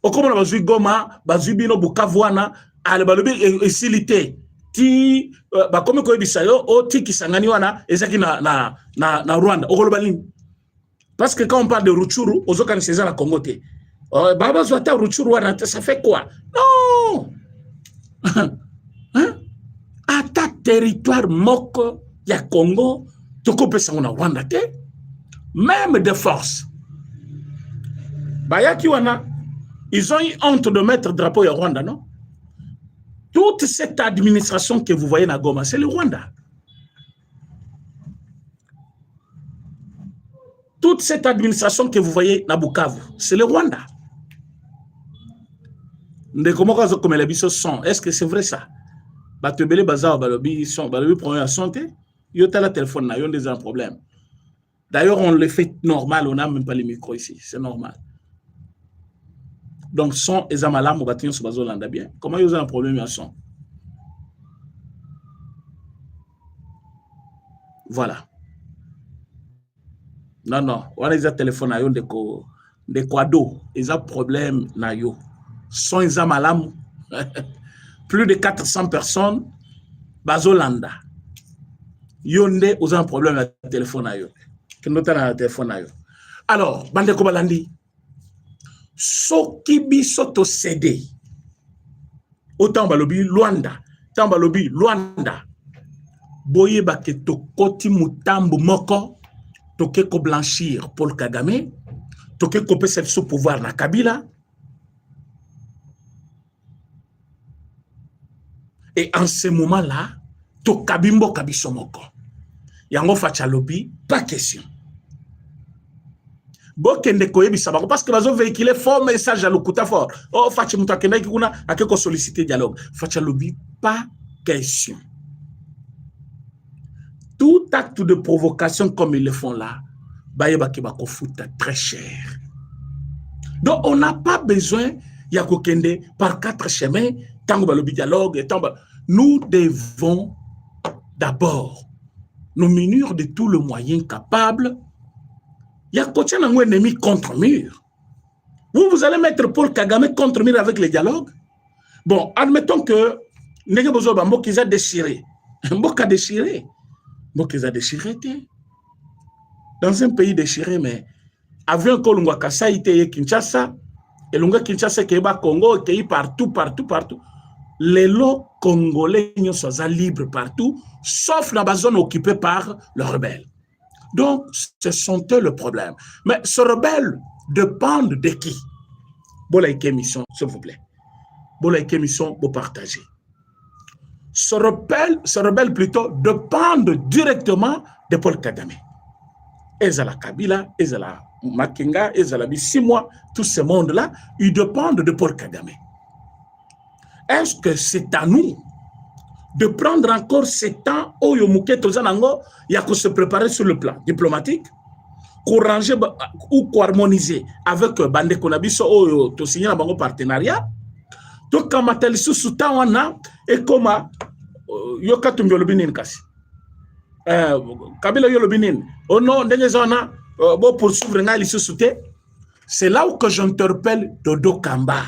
Okomona bazui Goma, bazui bino Bukavu ale balobi esilité ti bakomi ko bisayo o tiki sangani wana ezaki na Rwanda okoloba nini parce que quand on parle de Rutshuru ozoka ni ceza na Congo te baba zwata Rutshuru wana ça fait quoi non hein ata territoire moko ya Congo tokopesa na Rwanda te même de force bayaki wana ils ont eu honte de mettre drapeau ya Rwanda non. Toute cette administration que vous voyez à Goma, c'est le Rwanda. Toute cette administration que vous voyez à Bukavu, c'est le Rwanda. Est-ce que c'est vrai ça? D'ailleurs, on le fait normal, on n'a même pas les micros ici, c'est normal. Donc, son et Zamalam ou Batiyon sur Bazolanda bien. Comment ils ont un problème à son? Voilà. Non. On a des téléphones à yon de quado. Ils ont problème na yo. Son et Zamalam. Plus de 400 personnes. Bazolanda. Yonde, ils ont un problème à téléphone à yo. Que nous avons un téléphone à yo. Alors, Bande Kobalandi. Soki biso to cédé autant balobi Luanda tant balobi Luanda boye ba ke to koti mutambo moko to ke ko blanchir Paul Kagame to ke ko pesa so pouvoir na Kabila et en ce moment là to kabimbo kabiso moko yango facha lobi pas question. Parce que vous avez véhiculé fort message à l'Okuta fort. Oh, Fachi Moutakenda qui a quelque sollicité dialogue. Fachi Lobi, pas question. Tout acte de provocation comme ils le font là, Bayeba Kebako fouta très cher. Donc, on n'a pas besoin, Yakokende, par 4 chemins, Tango Balobi dialogue, et nous devons d'abord nous munir de tout le moyen capable. Il y a un ennemi contre mur. Vous allez mettre Paul Kagame contre mur avec les dialogues. Bon, admettons que Negebozoba Mbokiza a déchiré. Mboka déchiré. Mbokiza a déchiré. Dans un pays déchiré, mais avion Kolungwa Kasa ite Kinshasa, et Lunga Kinshasa qui est Congo, qui est partout. Les lots congolais sont libres partout, sauf dans la zone occupée par les rebelles. Donc, ce sont eux le problème. Mais ce rebelle dépend de qui? Bolaïke mission, s'il vous plaît. Bolaïke mission, vous partagez. Ce rebelle plutôt dépend directement de Paul Kagame. Ezala Kabila, Ezala Makenga, Ezala Bissimwa, tout ce monde-là, ils dépendent de Paul Kagame. Est-ce que c'est à nous de prendre encore ce temps où il y a que se préparer sur le plan diplomatique, pour ranger ou pour harmoniser avec Bande Konabiso ou to signer un partenariat? Donc, quand on a sous temps, on a et comme Yokatum Yolobinin Kassi. Kabila Yolobinin. Oh non, Denezona, bon, poursuivre un sous c'est là où que j'interpelle Dodo Kamba.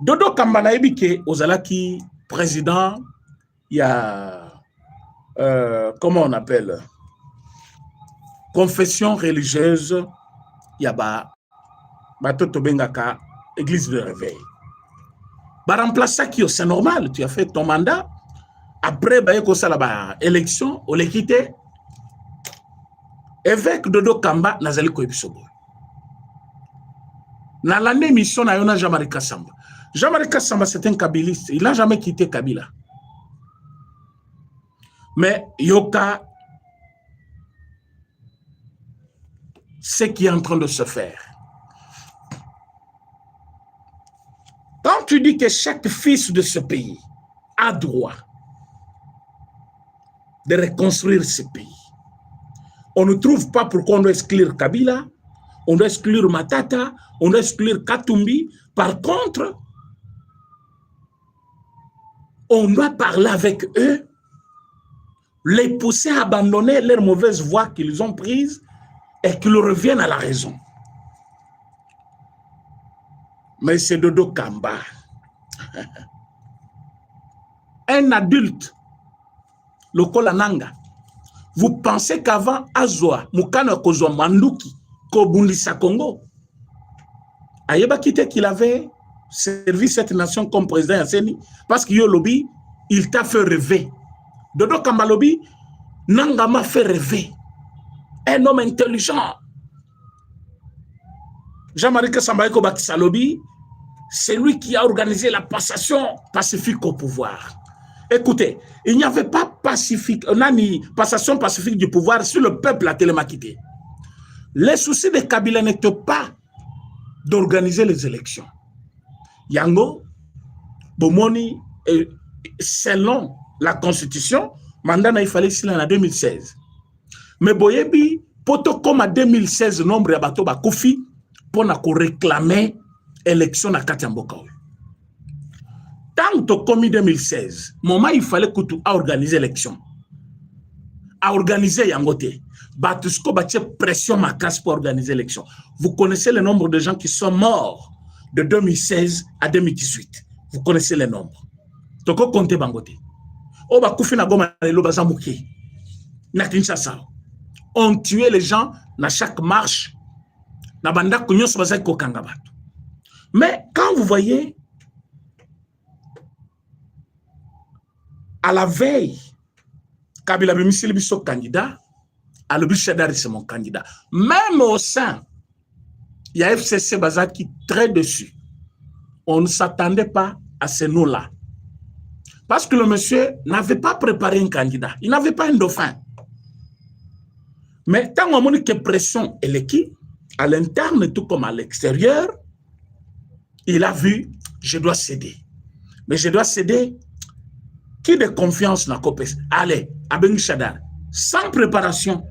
Dodo Kamba n'a ébiqué aux Alaki. Président, il y a, comment on appelle, confession religieuse, il y a Toto Bengaka, église de réveil. Remplacer qui c'est normal, tu as fait ton mandat, après, il y a élection, on l'a quitté, évêque Dodo Kamba, Nazali Koebisobo. Dans l'année mission, on a Jean-Marie Kassamba. Jean-Marie Kassamba, c'est un kabiliste. Il n'a jamais quitté Kabila. Mais Yoka, ce qui est en train de se faire. Quand tu dis que chaque fils de ce pays a droit de reconstruire ce pays, on ne trouve pas pourquoi on doit exclure Kabila, on doit exclure Matata, on doit exclure Katumbi. Par contre, on doit parler avec eux, les pousser à abandonner leurs mauvaises voies qu'ils ont prises et qu'ils reviennent à la raison. Mais c'est Dodo Kamba. Un adulte, le Kolananga, vous pensez qu'avant Azwa, Mukana Kozwa Manduki, Kobundisa Congo, Ayeba Kite qu'il avait servi cette nation comme président Yasseni, parce qu'il y a lobby, il t'a fait rêver. Dodo Kamba lobby, Nanga m'a fait rêver. Un homme intelligent. Jean-Marie Kassamba Bakissa lobby, c'est lui qui a organisé la passation pacifique au pouvoir. Écoutez, il n'y avait pas passation pacifique du pouvoir sur le peuple à Télémaquité. Les soucis de Kabila n'étaient pas d'organiser les élections. Yango, Bomoni, selon la Constitution, mandat il fallait s'il en a 2016. Mais Boyebi, poto comme en 2016, nombre de bateaux Bakoufi, pour réclamer élection à Katiamboka. Tant que comme 2016, moment il fallait que tu organiser l'élection. À organiser Yangote. Batusko batie pression ma casse pour organiser l'élection. Vous connaissez le nombre de gens qui sont morts de 2016 à 2018. Vous connaissez les nombres. Toko compte Bangote. O Bakoufi na goma le bazamuki. Na Kinshasa. On tuait les gens dans chaque marche. Na banda kunyo sobaza ko kangabatu. Mais quand vous voyez, à la veille, Kabila Bimisili Bisso candidat, à le Bichadari c'est mon candidat. Même au sein, il y a FCC Baza qui très dessus. On ne s'attendait pas à ce nom-là. Parce que le monsieur n'avait pas préparé un candidat. Il n'avait pas un dauphin. Mais tant qu'on a que pression et l'équipe, à l'interne tout comme à l'extérieur, il a vu, je dois céder. Mais je dois céder. Qui de confiance n'a copé? Allez, à Ben Chadar, sans préparation,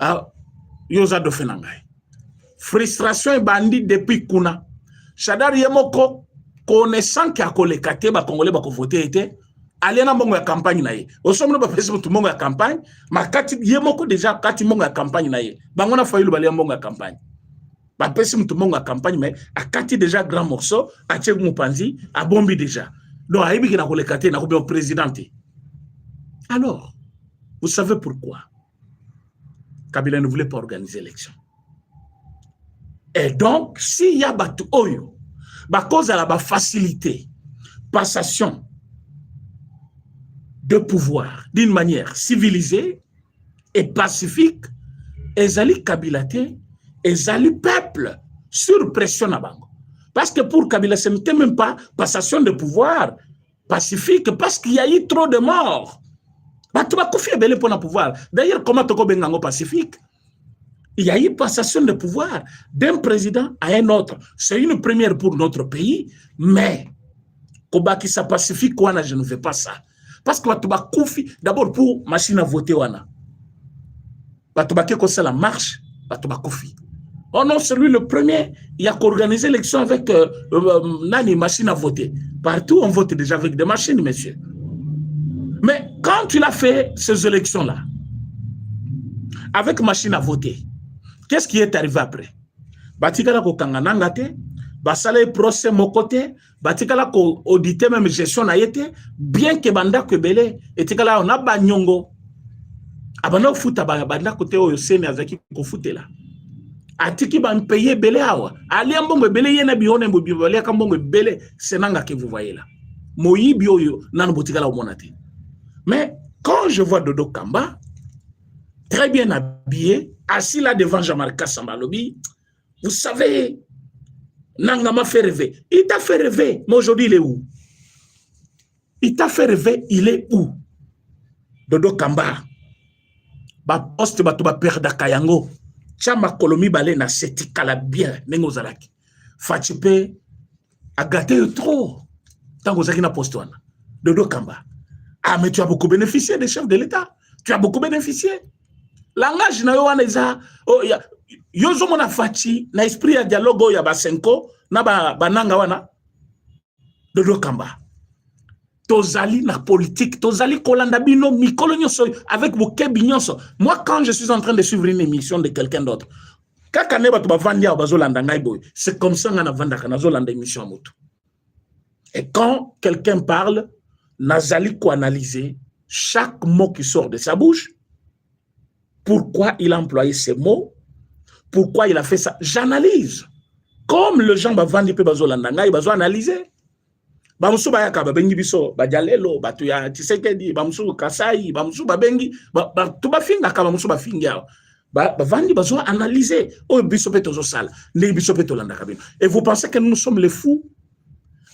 à Yosa de Fenangay. Frustration et bandit depuis Kuna. Chadar Yemoko, connaissant qu'il y a les Kate, les Congolais qui ont voté, allez dans la campagne. Au sommet de la tout le monde à campagne, mais Kati Yemoko déjà, Kati Monga campagne. On a failli le Monga campagne. Pas personne tout le monde à campagne, mais à Kati déjà grand morceau, à Tchèque Moupanzi, à Bombi déjà. Donc, à Ibi, il a un président. Alors, vous savez pourquoi Kabila ne voulait pas organiser l'élection. Et donc, s'il y a Batu Oyo, à cause de la facilité, passation de pouvoir d'une manière civilisée et pacifique, Ezali Kabilate, Ezali peuple sur pression à Bango. Parce que pour Kabila, ce n'était même pas passation de pouvoir pacifique, parce qu'il y a eu trop de morts. D'ailleurs, comment tu as pacifique? Il y a eu passation de pouvoir d'un président à un autre. C'est une première pour notre pays, mais Kobaki sa pacifique, je ne fais pas ça. Parce que d'abord pour machine à voter, la marche, oh non, c'est lui le premier. Il a organisé l'élection avec Nani, machine à voter. Partout, on vote déjà avec des machines, monsieur. Mais quand tu l'as fait, ces élections-là, avec machine à voter, qu'est-ce qui est arrivé après? Batikala ko kanganangate, basale procès mon côté, batikala ko auditer même gestion na yete, bien que banda que belé, et tikala on a banyongo. Abana futa banda côté oyo sene azaki ko futela. Atiki ba payer belé awa. Ali ambongo belé yena bione mbo bibale kambongo belé senanga que vous voyez là. Moyi bioyo nan botikala o monate. Mais quand je vois Dodo Kamba très bien habillé, assis là devant Jean-Marie Kassamba Lobi, vous savez, Nanga m'a fait rêver. Il t'a fait rêver, mais aujourd'hui il est où? Il t'a fait rêver, il est où? Dodo Kamba. Ba poste ba to ba perdre kayango. Chama kolomi balé na seti kala bien nengo zalaki. Fachipe a gâté trop. Tant que na poste wana. Dodo Kamba. Ah mais tu as beaucoup bénéficié des chefs de l'État. Tu as beaucoup bénéficié. Langage na yo wana eza oh ya yozo mona fachi na esprit ya dialogue ya ba senko na ba nanga wana. Dodo Kamba. Tozali na politique, tozali kolanda bino mikolo nyonso avec vos kebinyonso. Moi quand je suis en train de suivre une émission de quelqu'un d'autre, kakane bato bavandia bazolanda ngai boy, c'est comme ça ngana vandaka nazolanda émission moto. Et quand quelqu'un parle, nazali ko analyser chaque mot qui sort de sa bouche. Pourquoi il a employé ces mots? Pourquoi il a fait ça? J'analyse. Comme le gens bavandi pe bazolanda ngai bazo analyser. Bamusu bayaka babengi biso bajalelo batu ya Tshisekedi bamusu Kasai bamusu babengi tu bafinga ka bamusu bafingi ya bavandi bazo analyser o biso pe tozo sala ne biso pe tolanda kabino. Et vous pensez que nous sommes les fous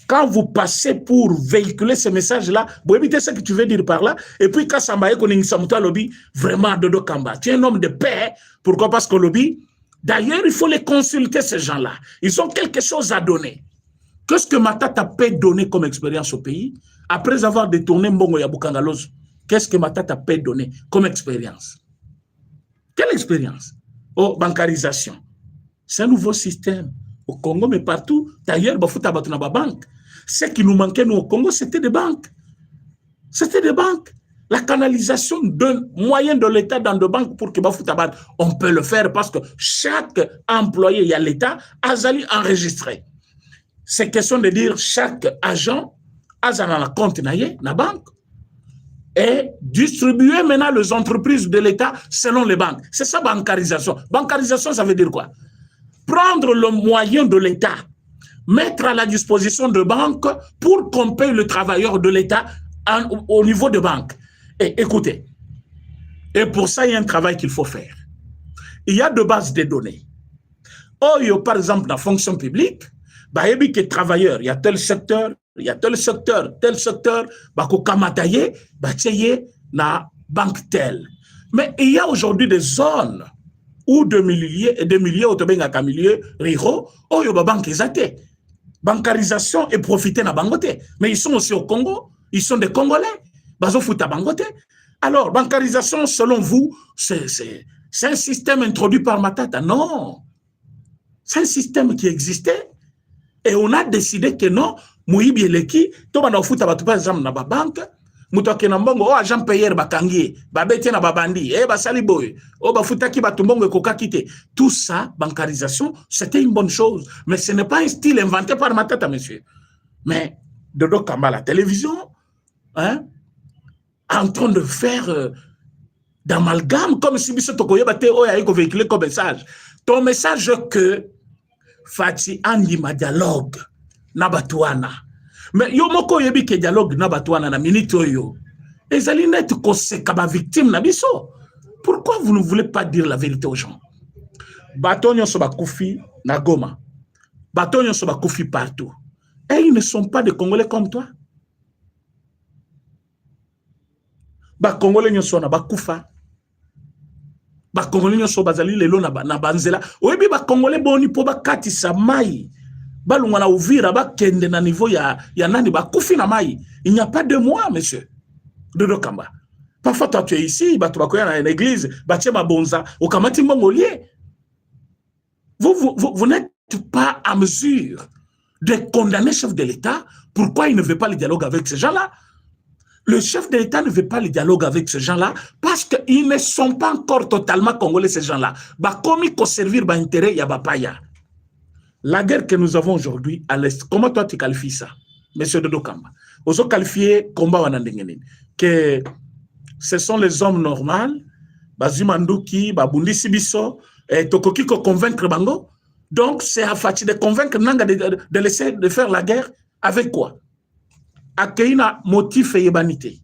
quand vous passez pour véhiculer ces messages là, vous évitez ce que tu veux dire par là, et puis quand Sambaye koningisa muta lobby vraiment Dodo Kamba tu es un homme de paix. Pourquoi? Parce que lobby d'ailleurs il faut les consulter ces gens là, ils ont quelque chose à donner. Qu'est-ce que Matata peut donner comme expérience au pays après avoir détourné Mbongo Yabukangaloz? Qu'est-ce que Matata peut donner comme expérience? Quelle expérience? Oh, bancarisation. C'est un nouveau système au Congo, mais partout. D'ailleurs, banque. Ce qui nous manquait, nous, au Congo, c'était des banques. C'était des banques. La canalisation d'un moyen de l'État dans des banques pour que Bafoutabad, on peut le faire parce que chaque employé, il y a l'État, Azali enregistré. C'est question de dire chaque agent a un compte dans la banque et distribuer maintenant les entreprises de l'État selon les banques. C'est ça, bancarisation. Bancarisation, ça veut dire quoi? Prendre le moyen de l'État, mettre à la disposition de banques pour qu'on paye le travailleur de l'État au niveau de banque. Et écoutez, et pour ça, il y a un travail qu'il faut faire. Il y a deux bases de données. Oh, par exemple, dans la fonction publique, bah, il y a des travailleurs, il y a tel secteur, tel secteur, bah, kamataye, bah, na banque telle. Mais il y a aujourd'hui des zones où des milliers, autobenga milieu, riro, oh, yo, bah, banque ezate. Bancarisation et profiter na bangote. Mais ils sont aussi au Congo, ils sont des Congolais, bah, zo futa bangote. Alors, bancarisation, selon vous, c'est un système introduit par Matata? Non. C'est un système qui existait. Et on a décidé que non, Mouibi Eleki, to bana futa batu par exemple na ba banque, muto ke na mbongo o agent payeur bakangi, ba beti na babandi, ba sali boy, o ba futa ki batu mbongo koka kite. Tout ça, bancarisation, c'était une bonne chose, mais ce n'est pas un style inventé par Matata, monsieur. Mais Dodo Kamba, la télévision, hein, en train de faire d'amalgame comme si biso tokoye bate o ya ko véhiculer comme message. Ton message que Fati andima dialogue na batuana. Mais yo moko yebi ke dialogue na batuana na minute yo. Ezali net ko seka ba victime na biso. Pourquoi vous ne voulez pas dire la vérité aux gens? Batonyo so ba koufi na Goma. Batonyo so ba koufi partout. Et ils ne sont pas des Congolais comme toi. Ba Congolais nyoso na ba koufa. Ba Congolais nyoso bazali lelo na banzela. Oyebi ba Congolais boni po ba katisa mai. Ba lungana Uvira ba kende na niveau ya nani ba kufi na mai. Il n'y a pas de mois, monsieur. Dodo Kamba. Parfois toi tu es ici, ba tu bakoya na l'église, ba tchema bonza, au kamati mongolier. Vous n'êtes pas à mesure de condamner le chef de l'État. Pourquoi il ne veut pas le dialogue avec ces gens-là? Le chef de l'État ne veut pas le dialogue avec ces gens-là parce qu'ils ne sont pas encore totalement congolais, ces gens-là. Bah, comme ils servir bah, intérêt, y a bah, paya. La guerre que nous avons aujourd'hui à l'Est, comment toi tu qualifies ça, monsieur Dodo Kamba? Vous avez qualifié combat wanandengenin que ce sont les hommes normaux, Bazumanduki, Babundi Sibiso, et Tokoki ko convaincre Bango. Donc c'est à Fati de convaincre Nanga de laisser de faire la guerre avec quoi? Akeina motif et yebanité.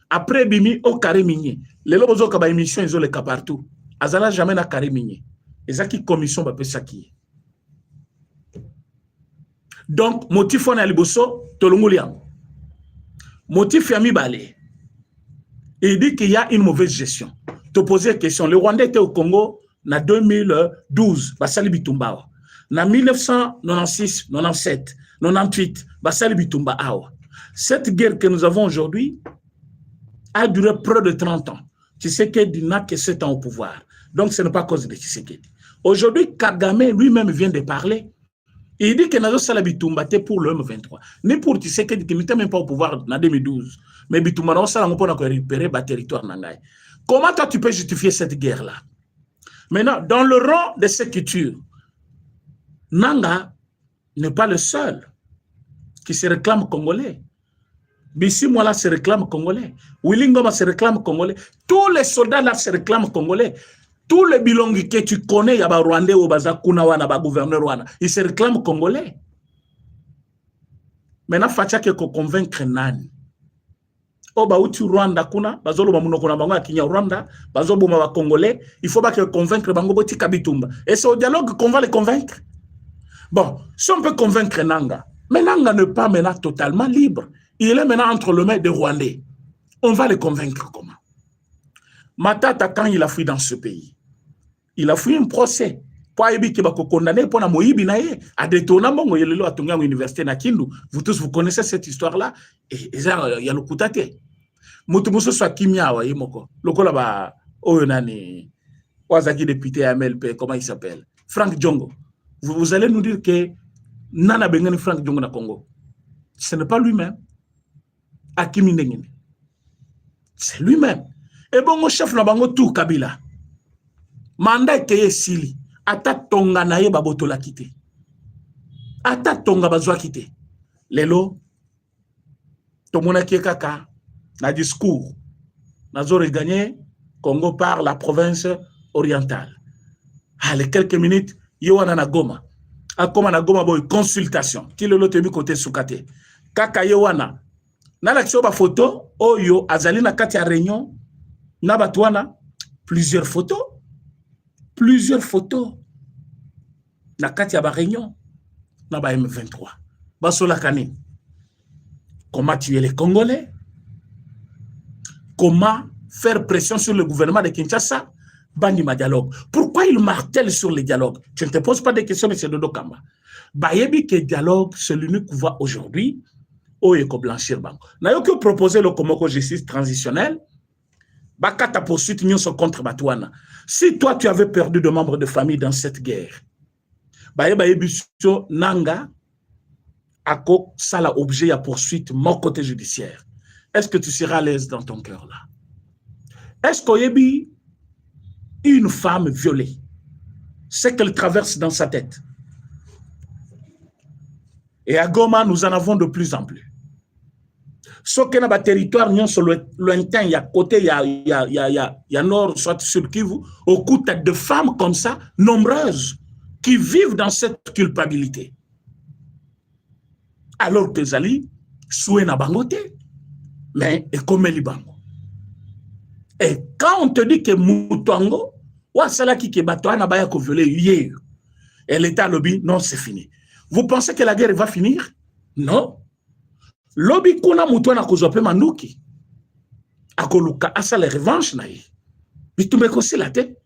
Après bimi au carré minier. Les lobos kaba émission ils ont les cas partout. Azala jamais na carré minier. Et ça qui commission ba pe saki. Donc, motif on a liboso, tolonguliam. Motif yami balé. Il dit qu'il y a une mauvaise gestion. Te poser la question. Le Rwandais était au Congo en 2012, Basali Bitumba. En 1996, 97, 98, Basali Bitumba. Cette guerre que nous avons aujourd'hui a duré près de 30 ans. Tshisekedi n'a que 7 ans au pouvoir. Donc, ce n'est pas à cause de Tshisekedi. Aujourd'hui, Kagame lui-même vient de parler. Il dit que Nazo Salabitumba était pour le M23. Ni pour Tshisekedi qui n'était même pas au pouvoir en 2012. Mais Bitumba n'a pas récupéré le territoire. Comment toi tu peux justifier cette guerre-là? Maintenant, dans le rang de sécurité, Nanga n'est pas le seul qui se réclame congolais. Bissi Mwala se réclame congolais. Willy Ngoma se réclame congolais. Tous les soldats là se réclament congolais. Tous les bilongi que tu connais, il y a des Rwandais, des gouverneurs rwandais, ils se réclament congolais. Maintenant, il faut que convaincre Nani. Oh, bah, tu Rwanda, kuna, bazolo bamuno kuna bango akinya Rwanda, bazo boma ba congolais, il faut pas que convaincre bango boti kabitumba. Et c'est au dialogue qu'on va les convaincre. Bon, si on peut convaincre Nanga, mais Nanga n'est pas maintenant totalement libre. Il est maintenant entre les mains des Rwandais. On va les convaincre comment? Matata, quand il a fui dans ce pays, il a fui un procès. Pour qu'il va condamner pour Moïbi naé à détourner mon yelelo à Tonga université na Kindu. Vous tous vous connaissez cette histoire là et il y a le koutate. Mutumuso soit kimia wa yimoko. Lokola ba oyonani wazaki député MLP comment il s'appelle? Frank Djongo. Vous allez nous dire que nana bengani Frank Djongo na Congo. Ce n'est pas lui-même. Akimi Ndengene. C'est lui-même. Et bon, mon chef na bango tout Kabila. Mandat keye sili. Ata tonga na ye baboto la kite. Ata tonga bazwa kite. Lelo, tomona kie kaka, na discours, na zo regagné Congo par la province orientale. Allez, quelques minutes, yewana na Goma. Akoma na Goma boy consultation. Ki lelo tebi côté soukate. Kaka yewana. Na l'action ba photo, oyo azali na kati ya réunion, na batwana plusieurs photos. Plusieurs photos. Na kati ya ba réunion, na ba M23. Basola kani. Comment tuer les Congolais? Comment faire pression sur le gouvernement de Kinshasa? Bandima dialogue. Pourquoi il martèle sur les dialogues? Je ne te pose pas de questions, M. Dodo Kamba. Bayebi que dialogue, c'est l'unique voie aujourd'hui. Oh, et blanchir bango. Na yo que proposer le Komoko justice transitionnelle. Bakata poursuite nyonso contre Batouana. Si toi tu avais perdu de membres de famille dans cette guerre, Nanga ako sala objet à poursuite mon côté judiciaire. Est-ce que tu seras à l'aise dans ton cœur là? Est-ce qu'il y a une femme violée? C'est qu'elle traverse dans sa tête. Et à Goma, nous en avons de plus en plus. Sauf que dans le territoire lointain, il y a côté, il y a nord, soit sur Kivu, au coup de femmes comme ça, nombreuses, qui vivent dans cette culpabilité. Alors que Zali, soué na bangote, mais et comme Libango. Et quand on te dit que Moutongo, ou cela qui est bateau, n'a pas violé hier, et l'État lobby, non, c'est fini. Vous pensez que la guerre va finir? Non. Lobby kuna mutu na kozope manduki. Akoluka asa les revanches na yi. Bitumbe kosi la tête.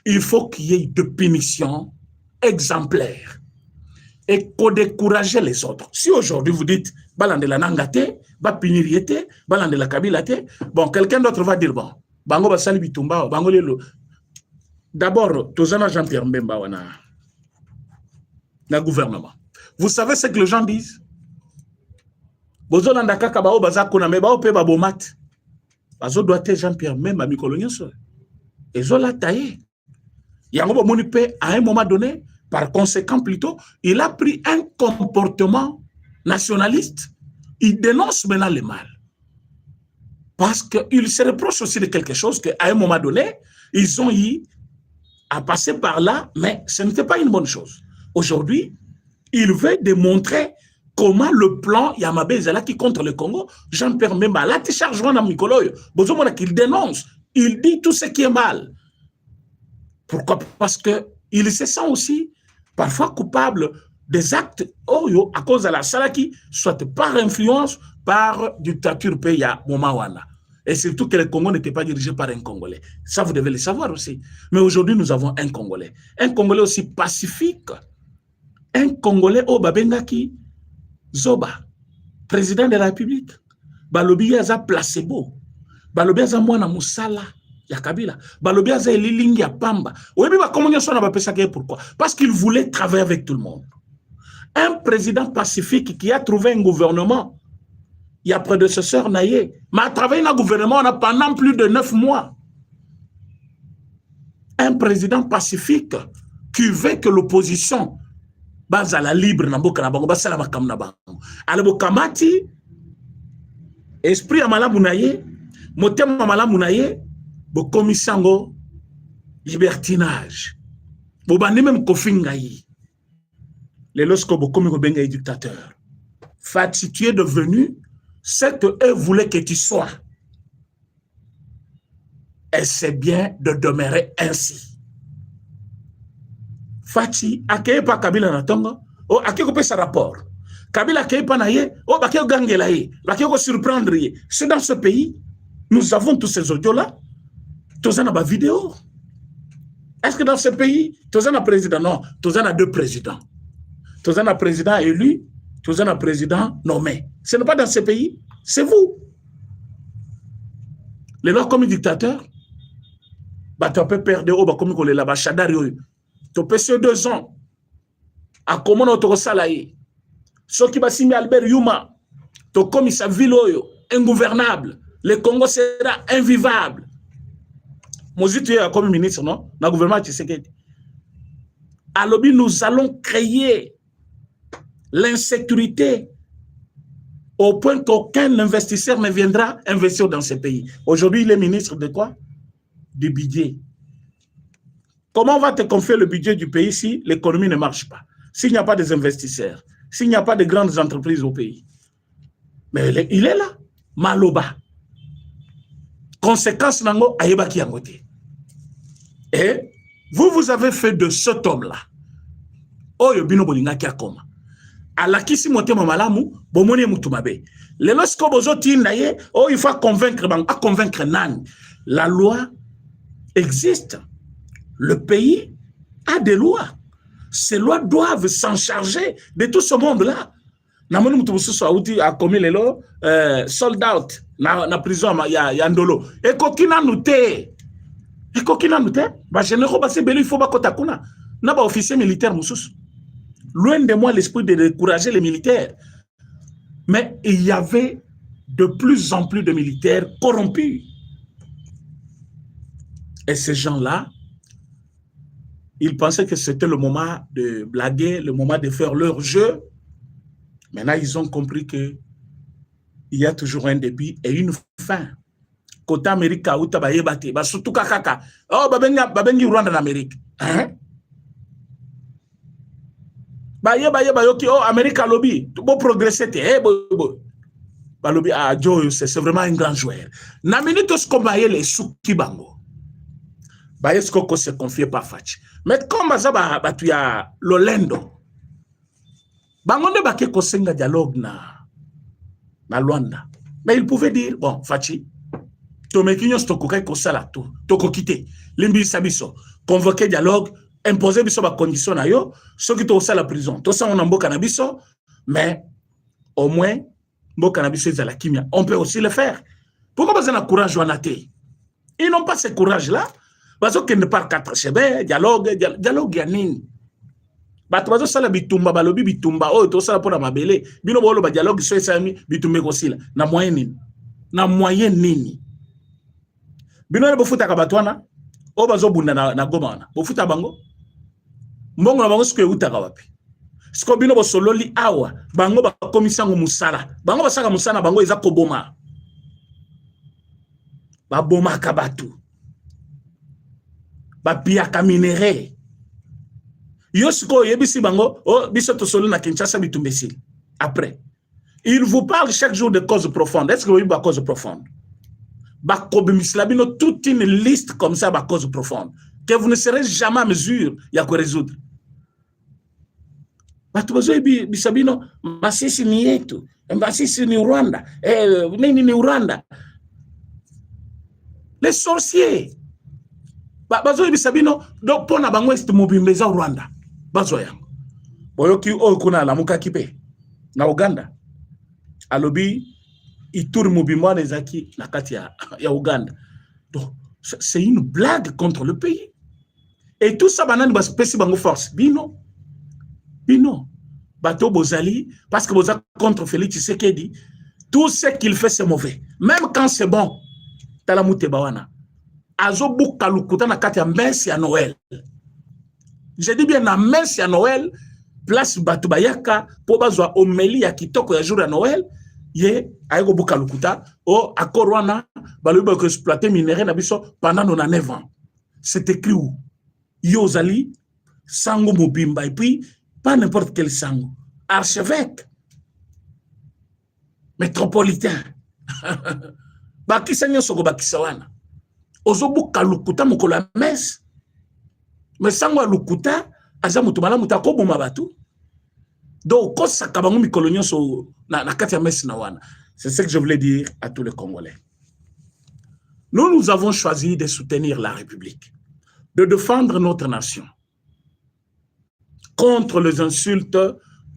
Il faut qu'il y ait de punitions exemplaires et pour décourager les autres. Si aujourd'hui vous dites balande la nangate, ba punir yete, balande la kabilate, bon quelqu'un d'autre va dire bon, bango ba sali bitumba, bango lelo. D'abord, tozana Jean-Pierre Mbemba wana na gouvernement. Vous savez ce que les gens disent? Bozolanda kaka bao bazako na meba ope babomat. Bazo doite Jean-Pierre Mbemba mikolo nyonso. Ezola taillé. Yango bomoni pe à un moment donné, par conséquent plutôt, il a pris un comportement nationaliste. Il dénonce maintenant le mal. Parce qu'il se reproche aussi de quelque chose qu'à un moment donné, ils ont eu à passer par là, mais ce n'était pas une bonne chose. Aujourd'hui, il veut démontrer comment le plan Yamabé Zalaki contre le Congo, Jean-Pierre Mbemba, là, tu charges Rwanda Mikoloyo, qu'il dénonce, il dit tout ce qui est mal. Pourquoi? Parce qu'il se sent aussi parfois coupable des actes à cause de la salaki, soit par influence, par dictature pays à Momawana. Et surtout que le Congo n'était pas dirigé par un Congolais. Ça, vous devez le savoir aussi. Mais aujourd'hui, nous avons un Congolais. Un Congolais aussi pacifique. Un Congolais au Babengaki Zoba, président de la République. Balobi yaza placebo. Balobi yaza mwana musala ya Kabila. Balobi yaza elilingi ya pamba. Oyebi ba komunyo sona ba pesake pourquoi? Parce qu'il voulait travailler avec tout le monde. Un président pacifique qui a trouvé un gouvernement, il y a prédécesseur Naye, mais a travaillé dans le gouvernement pendant plus de 9 mois. Un président pacifique qui veut que l'opposition base à la libre na mboka na bango basa la makam na bango. Alors kamati esprit amalamu naye, motema malamu naye, bo komisango libertinage. Bo bandi même kofinga yi. Les lorsque bo komi ko benga dictateur. Fati, tu es devenu ce que eux voulaient que tu sois. Et c'est bien de demeurer ainsi. Fati, akeye pa Kabila na tongo, o akeye ko pesa rapport. Kabila akeye pa na ye, o bakeye gangela ye, bakeye ko surprendre ye. C'est dans ce pays, nous avons tous ces audios-là, tous en a ba vidéo. Est-ce que dans ce pays, tous en a président? Non, tous en a deux présidents. Tous en a président élu, tous en a président nommé. Ce n'est pas dans ce pays, c'est vous. Les lois comme dictateur, bah tu peux perdre au bas comme les là-bas, chadari. Tu peux sur 2 ans. À comment on te salaye. Ce qui va signer Albert Yuma, tu comme sa ville ingouvernable. Le Congo sera invivable. Moi, je suis comme ministre, non? Dans le gouvernement, tu sais que. À l'objet, nous allons créer l'insécurité au point qu'aucun investisseur ne viendra investir dans ce pays. Aujourd'hui, il est ministre de quoi? Du budget. Comment on va te confier le budget du pays si l'économie ne marche pas? S'il n'y a pas des investisseurs, s'il n'y a pas de grandes entreprises au pays? Mais il est là. Maloba. Conséquence, nango, ayeba ki yangote. Et vous avez fait de cet homme-là. Oyo bino bolinga ki akoma. Alakisi motema malamu, bomoni mutumabe. Le lorsque bozo tindaye, oh, il faut convaincre, à convaincre nan. La loi existe. Le pays a des lois. Ces lois doivent s'en charger de tout ce monde-là. Namoni mutubusu a commis les lois, sold out, na prison, ya ndolo. Et kokina nute. Et kokina nute. Ba généraux, ba sebeli, il faut ba kotakuna. Na ba officier militaire mususu. Loin de moi l'esprit de décourager les militaires. Mais il y avait de plus en plus de militaires corrompus. Et ces gens-là, ils pensaient que c'était le moment de blaguer, le moment de faire leur jeu. Maintenant, ils ont compris qu'il y a toujours un début et une fin. Côté Amérique, surtout Kakaka. Oh, babengi Rwanda en Amérique. Hein? Bayoki, oh, Amérique lobby. Bon progresser, lobby, ah, Joe, c'est vraiment un grand joueur. Na minute, ce qu'on va y les Soukibango. Est-ce qu'on se confie pas Fachi? Mais comme ça, tu as l'Olendo. Bangonde baké kosenga dialogue na Luanda. Mais il pouvait dire, bon, Fachi, Tomekinyo stokokai kosala tout, toko kite, limbi sabiso, convoquer dialogue, imposer biso ba condition na yo, ceux qui to la prison. Tout ça on a mboka na biso, mais au moins mboka na biso za la kimia. On peut aussi le faire. Pourquoi pas un courage wanate? Ils n'ont pas ce courage-là. Parce qu'ils ne parlent qu'à chebe, dialogue yanini. Bato bazo sala bitumba balobi bitumba oh to sala pona mabele bino bolo ba dialogue so esami bitumbe kosila na moyen nini bino ne bofuta ka batwana o bazo bunda na Goma na bofuta bango mbongo na bango siko utaka wapi siko bino bo sololi awa bango ba komisango musala bango basaka musana bango eza koboma ba boma ka batu ba pia ka minéré. Yosko yebisi bango, oh, biso to solo na Kinshasa bitumbesili. Après, il vous parle chaque jour de causes profondes. Est-ce que vous voyez des causes profondes? Bakobislabino toute une liste comme ça, de causes profondes, que vous ne serez jamais à mesure de résoudre. Batu bazo bisabino Masisi ni yetu, Masisi ni Rwanda, nini ni Rwanda. Les sorciers. Bazo bisabino do pona bango est mobimbeza Rwanda. Bazo yango. Boyoki o kuna la muka kipe na Uganda. Alobi Ituri mobimwa nezaki na kati ya Uganda. Donc c'est une blague contre le pays. Et tout ça banane bas pesi bango force. Bino. Bateau Bozali, parce que Boza contre Félix Tshisekedi, tout ce qu'il fait c'est mauvais. Même quand c'est bon, Talamute Bawana. Azo buka lukuta na kati ya messe ya Noël. Je dis bien na messe ya Noël, place batu bayaka po bazwa omeli ya kitoko ya jour ya Noël, ye ayego buka lukuta o akorwana baluba ko exploiter minerai na biso pendant 9 ans. C'est écrit où? Yozali sango mobimba et puis pas n'importe quel sango. Archevêque. Métropolitain. Bakisa nyosoko bakisa wana. Ozobuka lukuta mokola messe. Mais sango lukuta aza mutu malamu ta ko boma batu. Donc kosa kabango mikolo nyonso na kati ya messe na wana. C'est ce que je voulais dire à tous les Congolais. Nous avons choisi de soutenir la République, de défendre notre nation contre les insultes,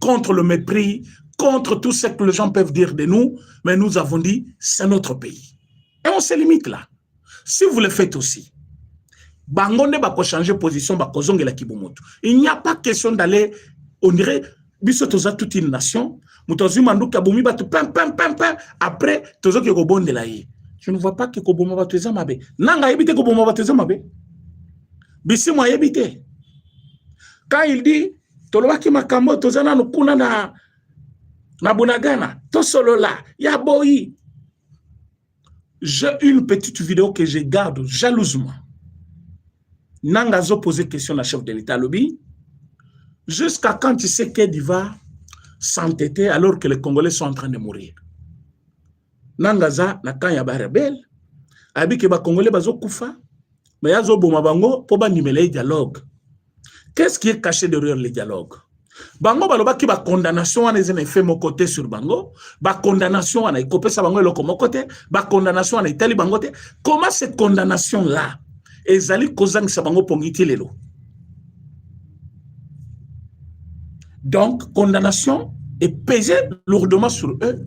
contre le mépris, contre tout ce que les gens peuvent dire de nous, mais nous avons dit, c'est notre pays. Et on se limite là. Si vous le faites aussi, Bangonde va changer position, il n'y a pas question d'aller, on dirait, bisotoza toute une nation, après, je ne vois pas que Koboma va te zamabe. Nanga ebite Koboma va te zamabe. Bisi moi ebite. Quand il dit, Tolwaki makambo tozana nukuna na Bunagana, to solo là, ya boyi. J'ai une petite vidéo que je garde jalousement. Nanga zo posé question à chef de l'État lobby. Jusqu'à quand tu sais qu'il va s'entêter alors que les Congolais sont en train de mourir. Nangaza na kanya ba rebelle. Abi ke ba Congolais bazo kufa. Mais yazo boma bango po ba nimele dialogue. Qu'est-ce qui est caché derrière le dialogue? Bango baloba ki ba condamnation wana ezena fait mon côté sur bango, ba condamnation wana ikopesa bango eloko mon côté, ba condamnation wana itali bango te. Comment cette condamnation là ezali kozangisa bango pongiti lelo? Donc condamnation est pesée lourdement sur eux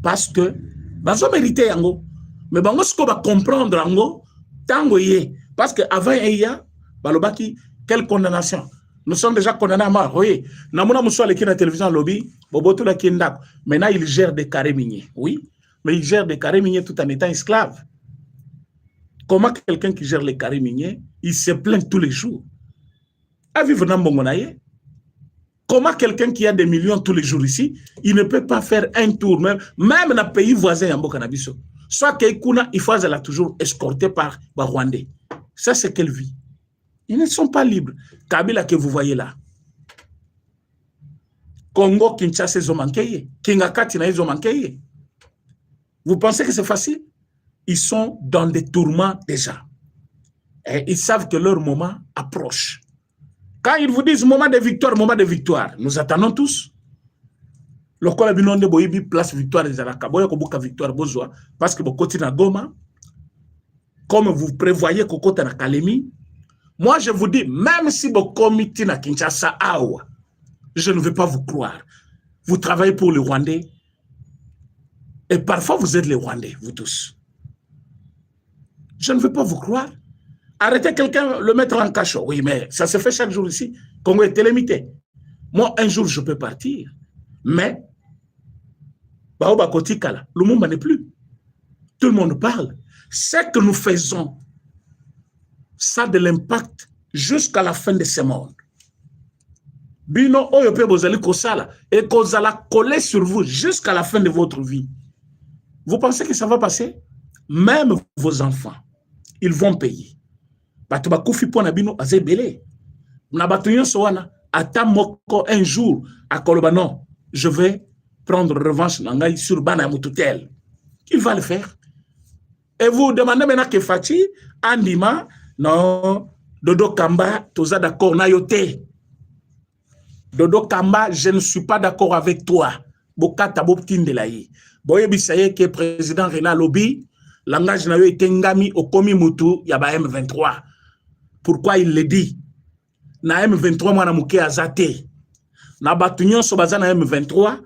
parce que bazo mérité yango. Mais bango ce qu'on va comprendre yango tango yé parce que avant eya baloba ki quelle condamnation? Nous sommes déjà condamnés à mort. Oui. Namuna Moussouale qui est dans la télévision lobby, Boboto la Kindak. Maintenant, il gère des carrés miniers. Oui. Mais il gère des carrés miniers tout en étant esclave. Comment quelqu'un qui gère les carrés miniers, il se plaint tous les jours? À vivre dans Bongonaye. Comment quelqu'un qui a des millions tous les jours ici, il ne peut pas faire un tour, même dans le pays voisin, en Bokanabiso. Soit Keikuna, il faut être toujours escorté par Rwandais. Ça, c'est quelle vie? Ils ne sont pas libres. Kabila que vous voyez là. Congo, Kinshasa, ils ont manqué. Kingakat, ils ont manqué. Vous pensez que c'est facile? Ils sont dans des tourments déjà. Et ils savent que leur moment approche. Quand ils vous disent moment de victoire, nous attendons tous. Le col de Boyibi place victoire des Arakaboya, Kobuka victoire Bozoa, parce que Bokoti na Goma, comme vous prévoyez Kokota na Kalemi. Moi, je vous dis, même si vous commettez na Kinshasa, je ne veux pas vous croire. Vous travaillez pour les Rwandais. Et parfois, vous êtes les Rwandais, vous tous. Je ne veux pas vous croire. Arrêtez quelqu'un, le mettre en cachot. Oui, mais ça se fait chaque jour ici. Congo est télémité. Moi, un jour, je peux partir. Mais, le monde n'est plus. Tout le monde parle. Ce que nous faisons, ça a de l'impact jusqu'à la fin de ce monde. Bino oyope bozali kosala et kozala coller sur vous jusqu'à la fin de votre vie. Vous pensez que ça va passer? Même vos enfants, ils vont payer. Bato bakufi pona bino azebele. Na bato nyonso wana ata moko un jour akoloba non, je vais prendre revanche nangai sur bana mututel. Il va le faire. Et vous demandez maintenant que Fati Andima non, Dodo Kamba, toza d'accord na yote. Dodo Kamba, je ne suis pas d'accord avec toi. Bokata Boptin de laï. Boye bisaye que président Renan Lobby, langage na yo etengami okomi mutu ya ba M23. Pourquoi il le dit? Na M23 mwana muke azate. Na batunyon so baza na M23,